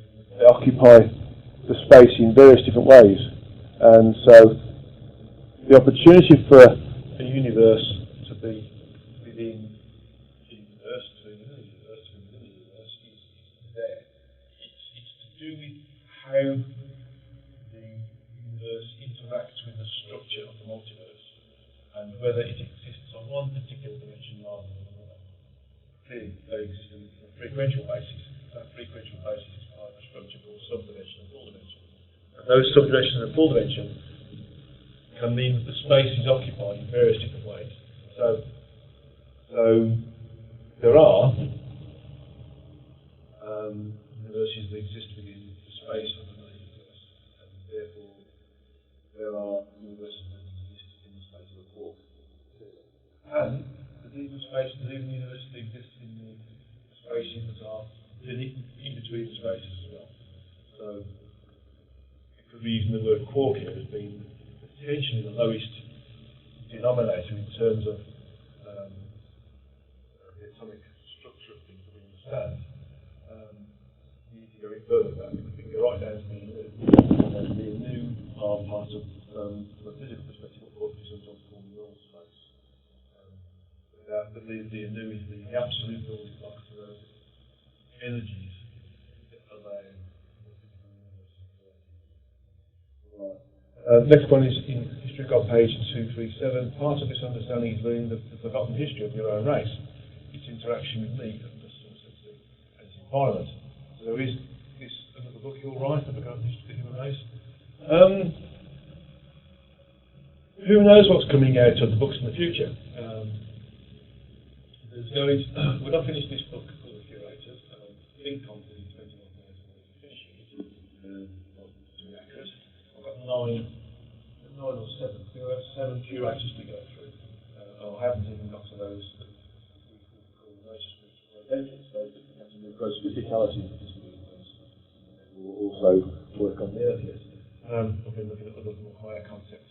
occupy the space in various different ways, and so the opportunity for a universe to be within the universe, to be within the universe, to be within the universe is there. It's to do with how the universe interacts with the structure of the multiverse and whether it exists on one particular dimension rather than another. Clearly, they exist on a frequential basis. That frequential basis is part of a structure called subdimension and full dimension. And those subdimensions and full dimension can mean that the space is occupied in various different ways. So there are universes that exist within the space of another universe, and therefore there are universes that exist in the space of a quark. And there's even universes that exist in the spaces that are in between the spaces as well. So it could be using the word quark here as being potentially the lowest denominator in terms of the atomic structure of things that we understand. You need to go a bit further than that. We can go right down to the new. And the new are part of, from a physical perspective, what we sometimes call null space. But the new is the absolute null block to those energies that allow multiple universes to right. Next one is in History God, page 237. Part of this understanding is learning the forgotten history of your own race, its interaction with me and its environment. So is this another book you'll write, The Forgotten History of the Human Race? Who knows what's coming out of the books in the future? We're not finished this book called The Curators. I think I'm pretty 21 days away from finishing it. Not to be accurate. I've got nine or seven. I think I've got 7 curators to go through. I haven't even got to those that we call nature spiritual identities, those that have to move close to physicality in the physical universe. And we'll also work on the earthiest. I've been looking at other more higher concepts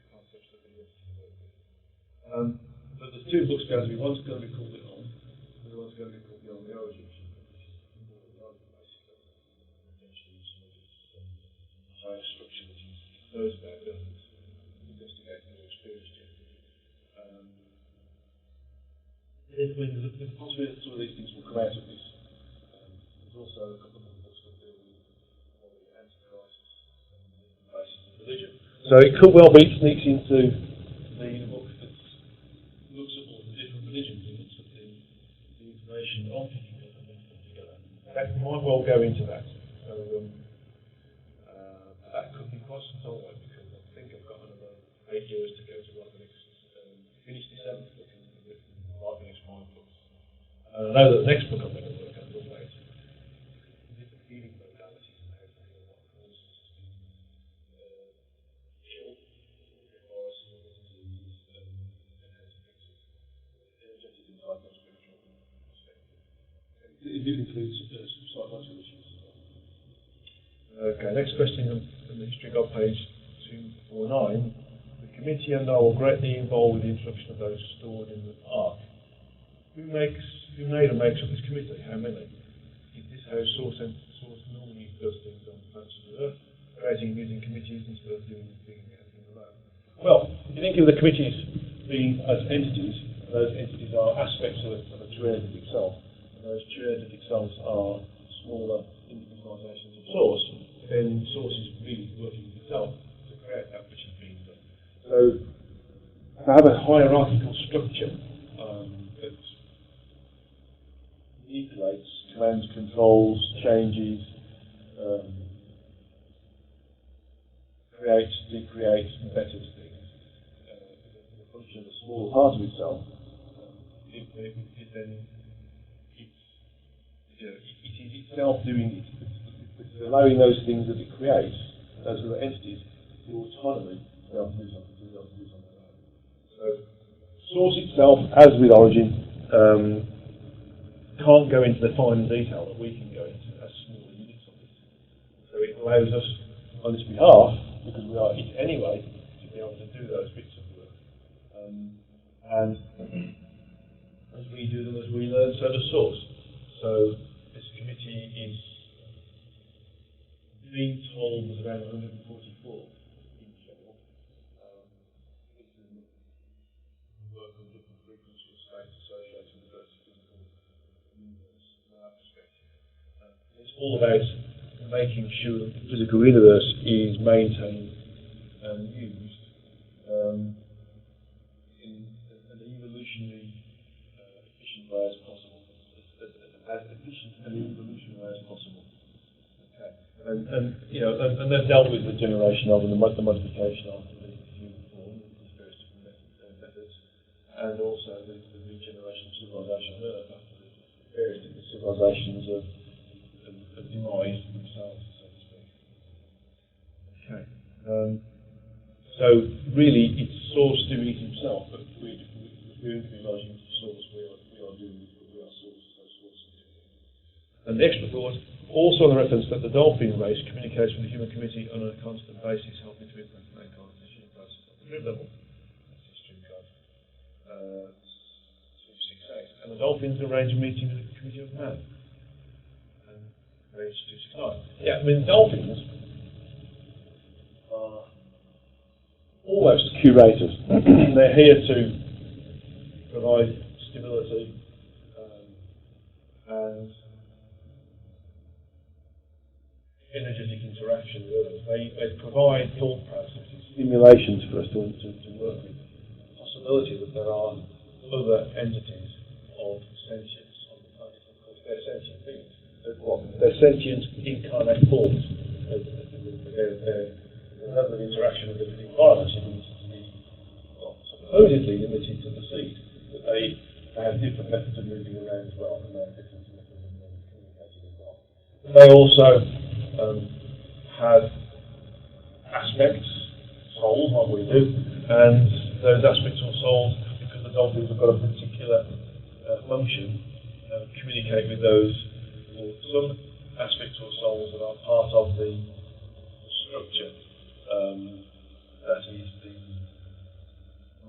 that we need to work with. But there's 2 books going to be, one's going to be called Beyond, and the other one's going to be called Beyond the Origins, which is more than basically, potentially some higher structure that he knows about, but hasn't investigated or experienced yet. There's a possibility that some of these things will come out of this. There's also a couple of books that deal with more the Antichrist and the basis of religion. So it could well be it sneaks into the book that looks at all the different religions and looks at the information that I'm picking up and then put together. That might well go into that. So that could be quite some time away because I think I've got another 8 years to go to write the next, finish the 7th book and write the next 5 books. And I know that the next book I'm going to work on will about different healing modalities and how to heal what causes ill, viruses or disease, and how to fix it. Energetic and psycho-spiritual perspective. It includes psychological issues as well. Okay, next question on the history guide, page 249. The committee and I will greatly involved with the instruction of those stored in the ark. Who made and makes up this committee? How many? Is this how Source normally does things on the face of the earth? Creating and using committees instead of doing figuring everything alone? Well, if you think of the committees being as entities, those entities are aspects of a triadic self. And those triadic selves are smaller individualizations of Source. Then Source is really working with itself to create that which is being done. So, to have a hierarchical structure that manipulates, commands, controls, changes, creates, decreates, betters things, the function of a small part of itself, it is itself doing it. It's allowing those things that it creates, those other entities, the autonomy to be able to do something. So, Source itself, as with Origin, can't go into the fine detail that we can go into as small units of it. So it allows us, on its behalf, because we are it anyway, to be able to do those bits of work. And as we do them, as we learn, so does Source. So this committee is being told there's around 144 in general. Work on different frequency of states associated with the physical universe from our perspective. It's all about making sure that the physical universe is maintained and used in an evolutionary efficient way as possible, as efficient and evolutionary as possible. Okay, and they've dealt with the generation of and the modification of the human form, these various different methods, and also the regeneration of civilization on Earth after the various different civilizations of demise themselves, so to speak. Okay. So really, it's Source doing it himself, but we're acknowledging Source. We are doing it, but we are Source, so Source is doing it. And the extra thought, also on the reference that the dolphin race communicates with the human committee on a constant basis, helping to impact mankind's decision process at the grid level. That's history card 268. And the dolphins arrange a meeting with the committee of man. And page 269. Yeah, I mean, dolphins are almost curators. They're here to provide stability and energetic interaction with others. They provide thought processes, stimulations for us to work with. The possibility that there are other entities of sentience on the planet. Of course, they're sentient beings. They're sentient incarnate forms. Their level of interaction with the environment is supposedly limited to the seed, but they have different methods of moving around as well, and they have different methods of communicating as well. They also have aspects, souls, like we do, and those aspects or souls, because the dolphins have got a particular function, communicate with those, or some aspects or souls that are part of the structure. That is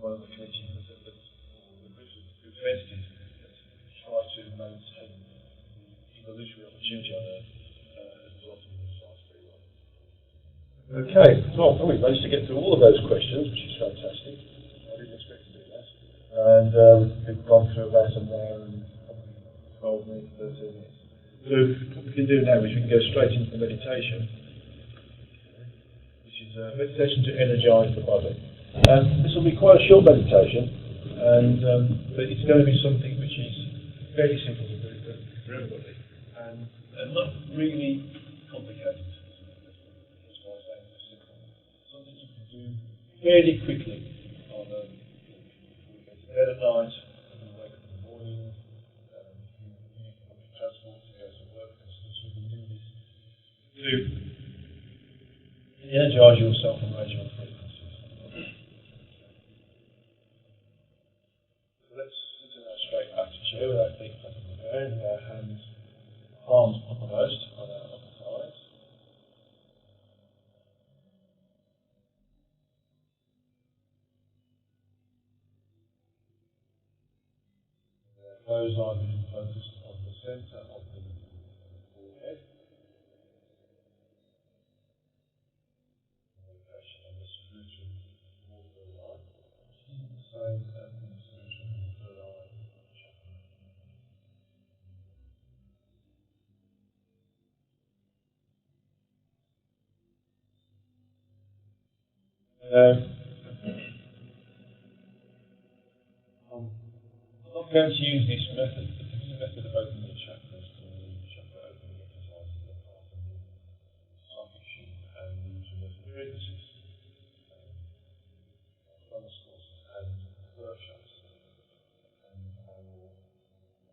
one of the committees or the groups of entities that try to maintain the evolutionary opportunity on Earth as a result of the science free one. Okay, well, we managed to get through all of those questions, which is fantastic. I didn't expect to do that. And we've gone through about an hour and probably 12 minutes, 13 minutes. So what we can do now is we can go straight into the meditation, which is a meditation to energise the body. This will be quite a short meditation, and but it's going to be something which is fairly simple to do for everybody, and not really complicated. That's why I say it's simple. Something you can do fairly quickly on before you go to bed at night, when you wake up in the morning, if you use public transport to go to work and stuff. You can do this to energise yourself and raise your frequencies. So let's sit in our straight back to chair with our feet flat on the ground and our hands, palms uppermost on our upper thighs. Those are being focused on the centre of the forehead. Location on the spiritual water line, which is the same as the spiritual water line chakra. I'm not going to use this method, but this is a method of opening your chakras called the chakra opening exercises that are part of the psychic and the universal frequencies, bonus courses and workshops. And I will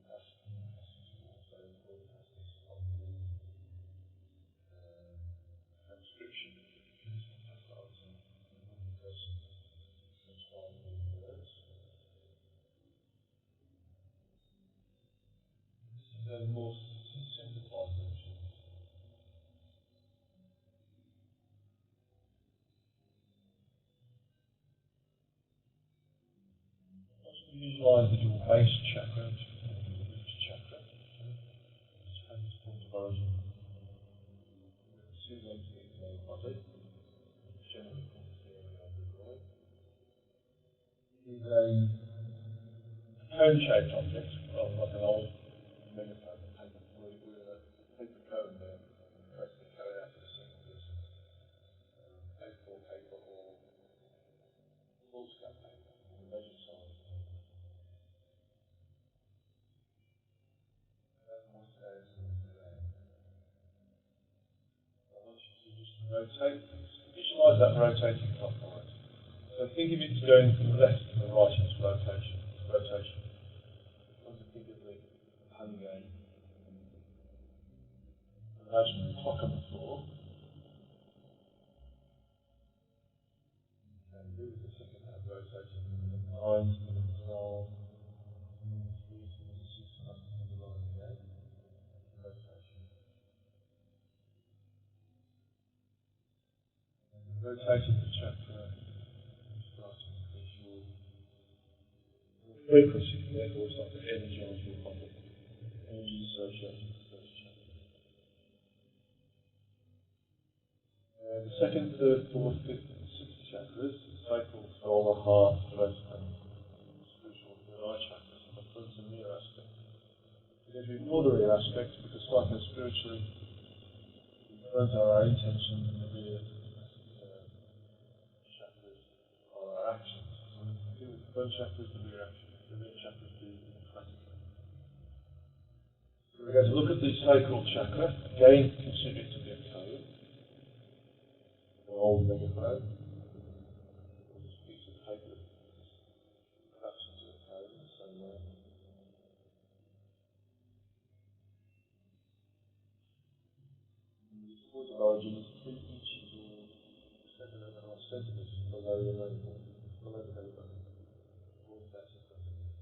ask you to also broadcast this on the transcription. Please pass that on to one person transcribing the words. The most simplified version. Visualize that your base chakra, which is the root chakra, which has its point of origin simulating its lower body, generally called the area of the groin, is a cone-shaped object, rather like an old megaphone, with a paper cone there, press the cone out to the single person, A4 paper or foolscap paper, or measured size. I want you to just rotate this. Visualize that rotating clockwise. So think of it as going from the left to the right in its rotation. Think of the hand game. Imagine the clock on the floor. And do the second hand rotating from the 9 to the 12, from the 3 to the 6, back to the 9 again. Rotation. And rotating the chakra, you start to increase your frequency, therefore start to energize your body. Energy associated with the first chakra. The second, third, fourth, fifth, and sixth chakras, the sacral, solar, heart, throat, and spiritual third eye chakras, have a front and rear aspect. We're going to ignore the rear aspect because, like us spiritually, the front are our intentions and the rear chakras are our actions. So we can do with the front chakras, the rear chakras do automatically. So we're going to look at the sacral chakra. Again, consider it to be a cone. An old megaphone. Or this piece of paper collapsed into a cone in the same way. And the point of origin is 3 inches or 7.5 centimetres below the navel, below the belly button. Always that's in front of you.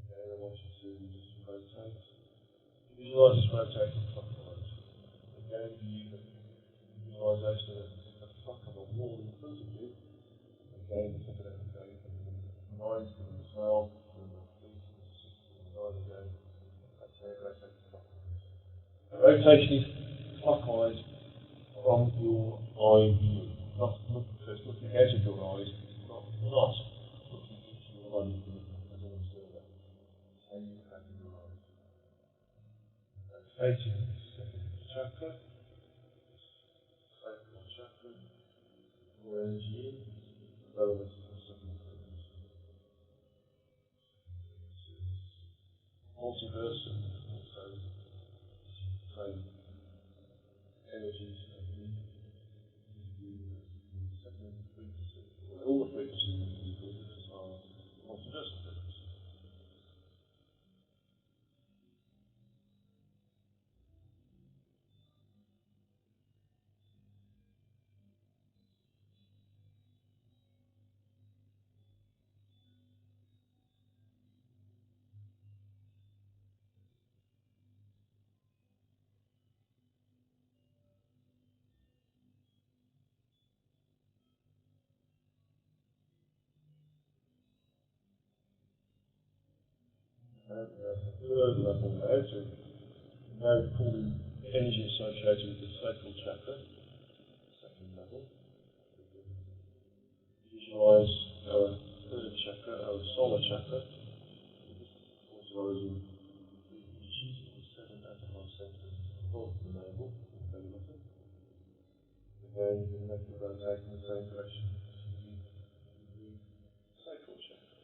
Okay, I want you to just rotate. Visualise this rotating clockwise. Again, if you use a visualisation of a clock on the wall in front of you, again, think of that going from the 9 to the 12, from the 3 to the 6 to the 9 again. That's how it rotates clockwise. The rotation is clockwise from your eye view. So it's looking out of your eyes, not looking into your body. 82nd chakra, sacral chakra, more energy in, relevance to the second frequency. Multiverse and also same energies of the second frequency. All the frequencies of the universe are multiversal frequencies. And the third level now, so now pulling energy associated with the sacral chakra, second level. Visualize our third chakra, our solar chakra, visualizing the inches or 7.5 centimeters above the navel, belly button. Again, you can make it rotate in the same direction as the sacral chakra.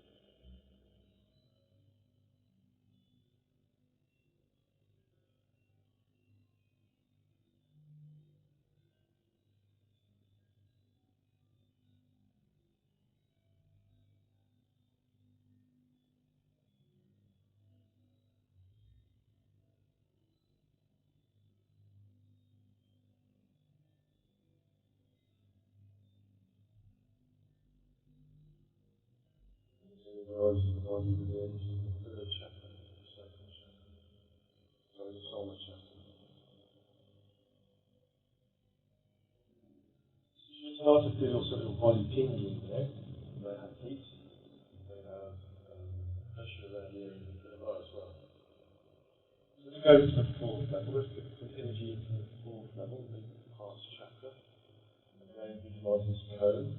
Visualizing the body with the energy of the third chakra, the sacral chakra, so the solar chakra. You start to feel also your body tingling there. You may have heat, you may have pressure around the area of the third eye as well. So let's go to the fourth level. Let's get some energy into the fourth level, the heart chakra. Again, visualize this cone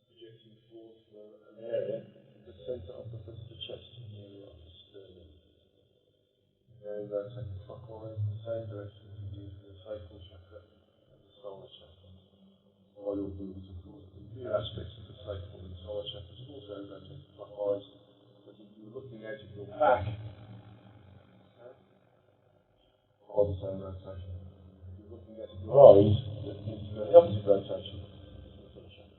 projecting forward for an area in the centre of the front of the chest, in the area of the sternum. Again, rotate clockwise in the same direction as we did for the sacral chakra and the solar chakra. While you're doing this, of course, the real aspects of the sacral and solar chakras also rotate clockwise, but if you were looking out at your back, okay, follow the same rotation. If you're looking out at your eyes, that needs to go in the opposite rotation to the other chakras.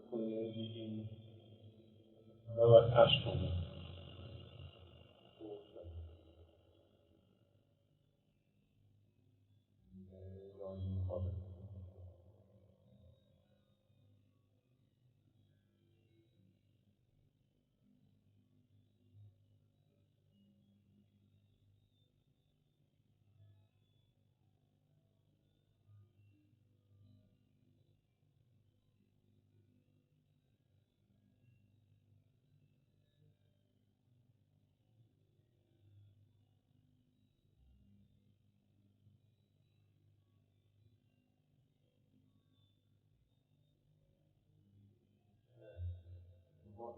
Pulling energy in lower astral level, fourth level. Rising above it.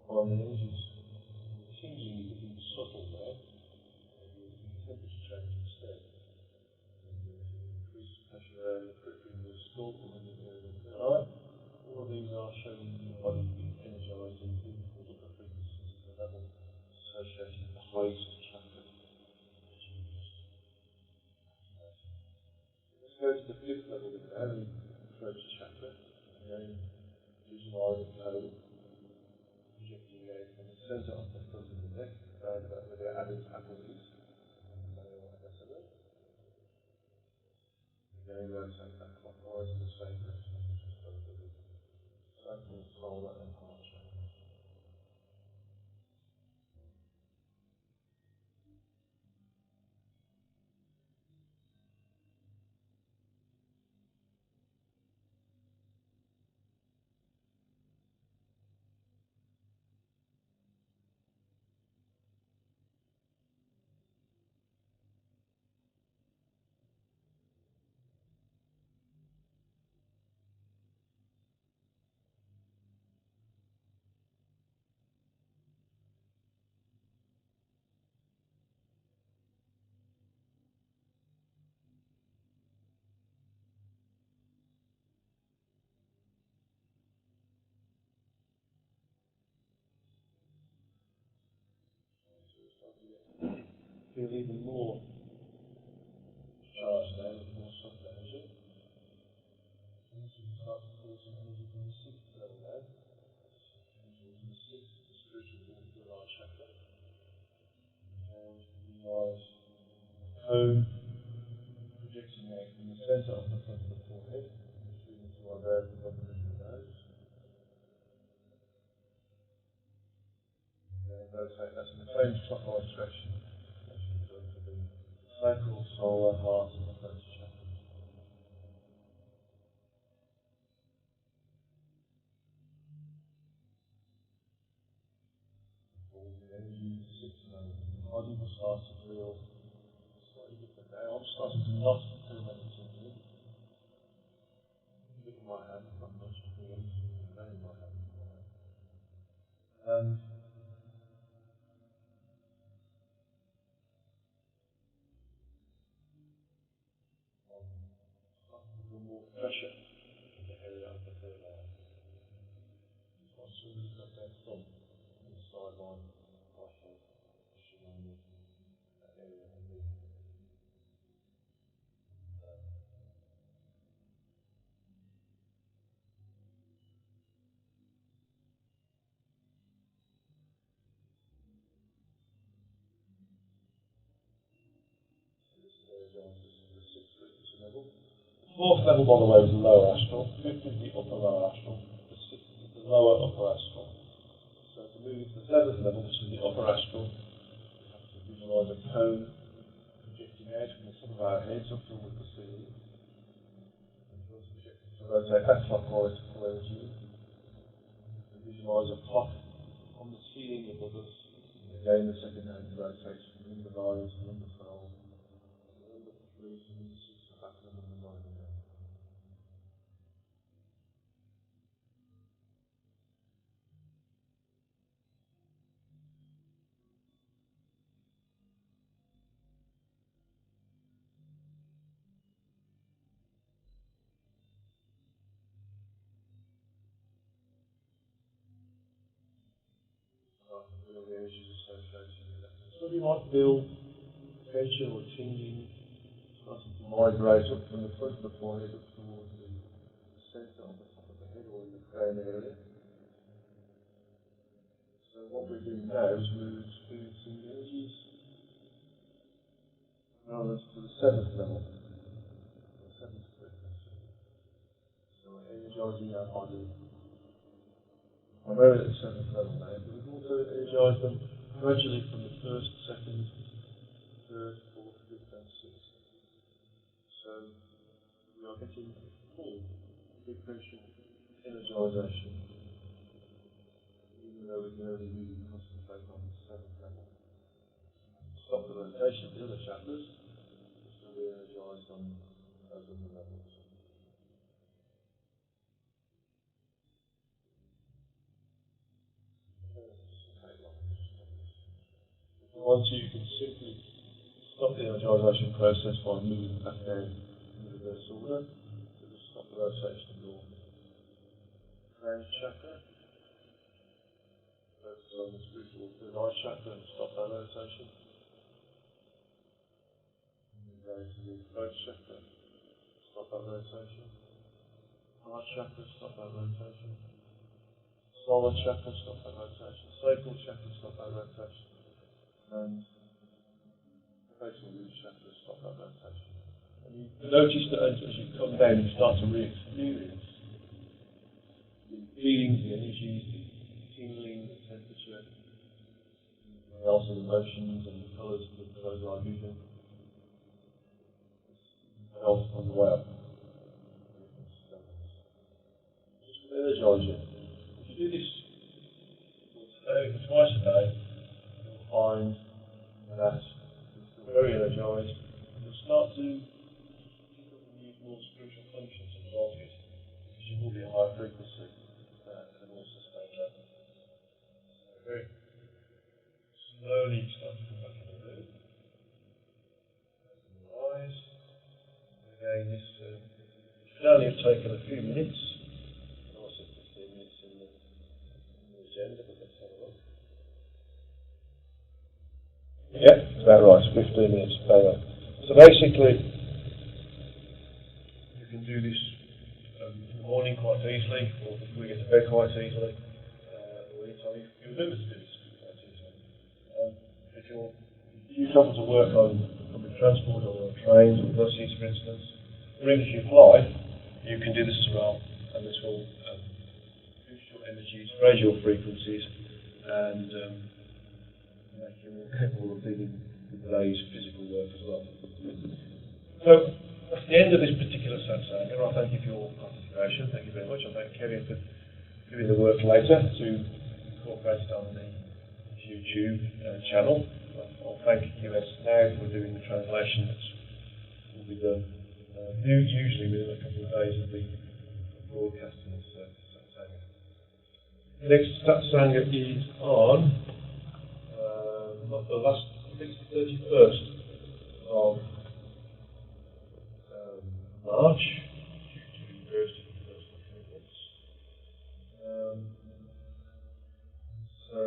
On the energies, tingling is a bit subtle there. Maybe a temperature change instead. Maybe increased pressure around the periphery of the skull or in the area of the third eye. All of these are showing your body being energized and being pulled up the frequencies at the level associated with the highest chakra. Let's go to the fifth level now, the throat chakra. Again, visualize a cone projecting out from the centre of the front of the neck, around about where the Adam's apple is, male anatomy. Again, rotate that clockwise in the same direction as we just done for the sacral, solar, and heart chakras. feel even more charged now with more soft energy. And this will start to feel some energy from the sixth level now. From the sixth, the spiritual form of the right chakra. And visualize the cone projecting out from the centre of the front of the forehead, through the two eyebrows and above the bridge of the nose. And rotate that in the same clockwise direction. Actually going to the sacral, solar, heart, and the throat chakra. All the energy of the sixth level. The body will start to feel slightly different now. I'm starting to not feel that tingling. In my hand, not much feeling, in my hand. And more pressure in the area of the third eye. So as soon as you've got that thumb inside my head, pushing on that area of the the sixth frequency level. The fourth level, by the way, is the lower astral. Fifth is the upper lower astral. The sixth is the lower upper astral. So to move into the seventh level, which is the upper astral, we have to visualise a cone projecting out from the top of our heads up towards the ceiling. And to project it to rotate clockwise to pull energy in. To visualise a pot on the ceiling above us. Again, the second hand rotates from number 9 to number 12, number 3 to number 6, and back to number 9 again. Feel the energies associated with that. So you might feel tension or tingling starting to migrate up from the front of the forehead up towards the centre of the top of the head or in the crown area. So what we're doing now is we're experiencing energies around us to the seventh level, the seventh frequency. So we're energising our body primarily at the seventh level now, but we've also energised them gradually from the first, second, third, fourth, fifth and sixth. So we are getting a full frequential energisation, even though we can only really concentrate on the seventh level. Stop the rotation of the other chakras, so we're energised on those other levels. If you want to, you can simply stop the energisation process by moving back down in reverse order. So just stop the rotation of your crown chakra. Focus on the spiritual third eye chakra and stop that rotation. And then go to the throat chakra, stop that rotation. Heart chakra, stop that rotation. Solar chakra, stop that rotation. Sacral chakra, stop that rotation. And facial root chakra, stop that rotation. And you notice that as you come down, you start to re-experience the feelings, the energies, the tingling, the temperature, the else of emotions and the colours of the closed eye vision. Else on the way up. Just energise it. If you do this twice a day, you'll find that you'll feel very energised and you'll start to pick up and use more spiritual functions as a result of it, because you will be at higher frequency at a more sustained level. So very slowly start to come back in the room. Open your eyes. Again, this should only have taken a few minutes. I also 15 minutes in the agenda, but let's have a look. right, 15 minutes. Bang on. So basically, you can do this in the morning quite easily, or before you get to bed quite easily, or anytime you remember to do this quite easily. If you travel to work on public transport or on trains or buses, for instance, or even if you fly, you can do this as well, and this will boost your energies, raise your frequencies, and make you more capable of dealing with today's physical work as well. So, that's the end of this particular satsang, and I thank you for your participation. Thank you very much. I thank Kevin for doing the work later to incorporate it on the YouTube channel. I'll thank US Now for doing the translation that will be done usually within a couple of days of the broadcasting this satsang. The next satsang is on the last, I think it's the 31st of March, due to personal commitments. So,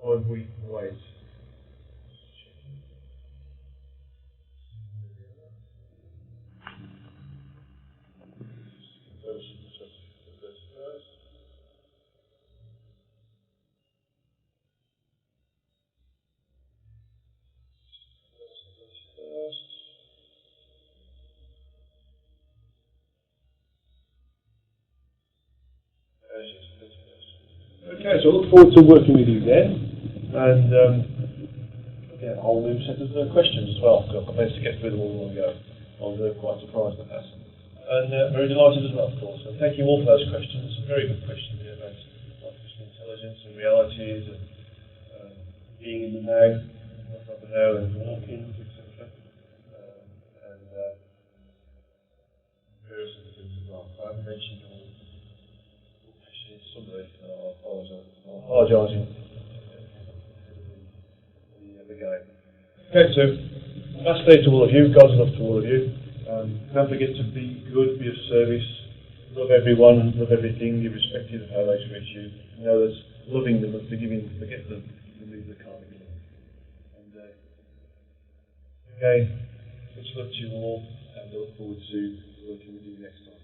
5 week wait. Okay, so I look forward to working with you then, and a whole new set of questions as well. I managed to get through them all in one go. I was quite surprised at that, and very delighted as well, of course. And thank you all for those questions. Very good questions here about artificial intelligence and realities and being in the now, not from the now, and walk-ins, etc. And various other things as well. I haven't mentioned your question in summary. I apologise in the game. Okay, so last day to all of you. God's love to all of you. Don't forget to be good, be of service, love everyone, love everything, irrespective of how they treat you. Know that loving them and forgiving them, forget them, remove the karmic love. And again, much love to you all, and I look forward to working with you next time.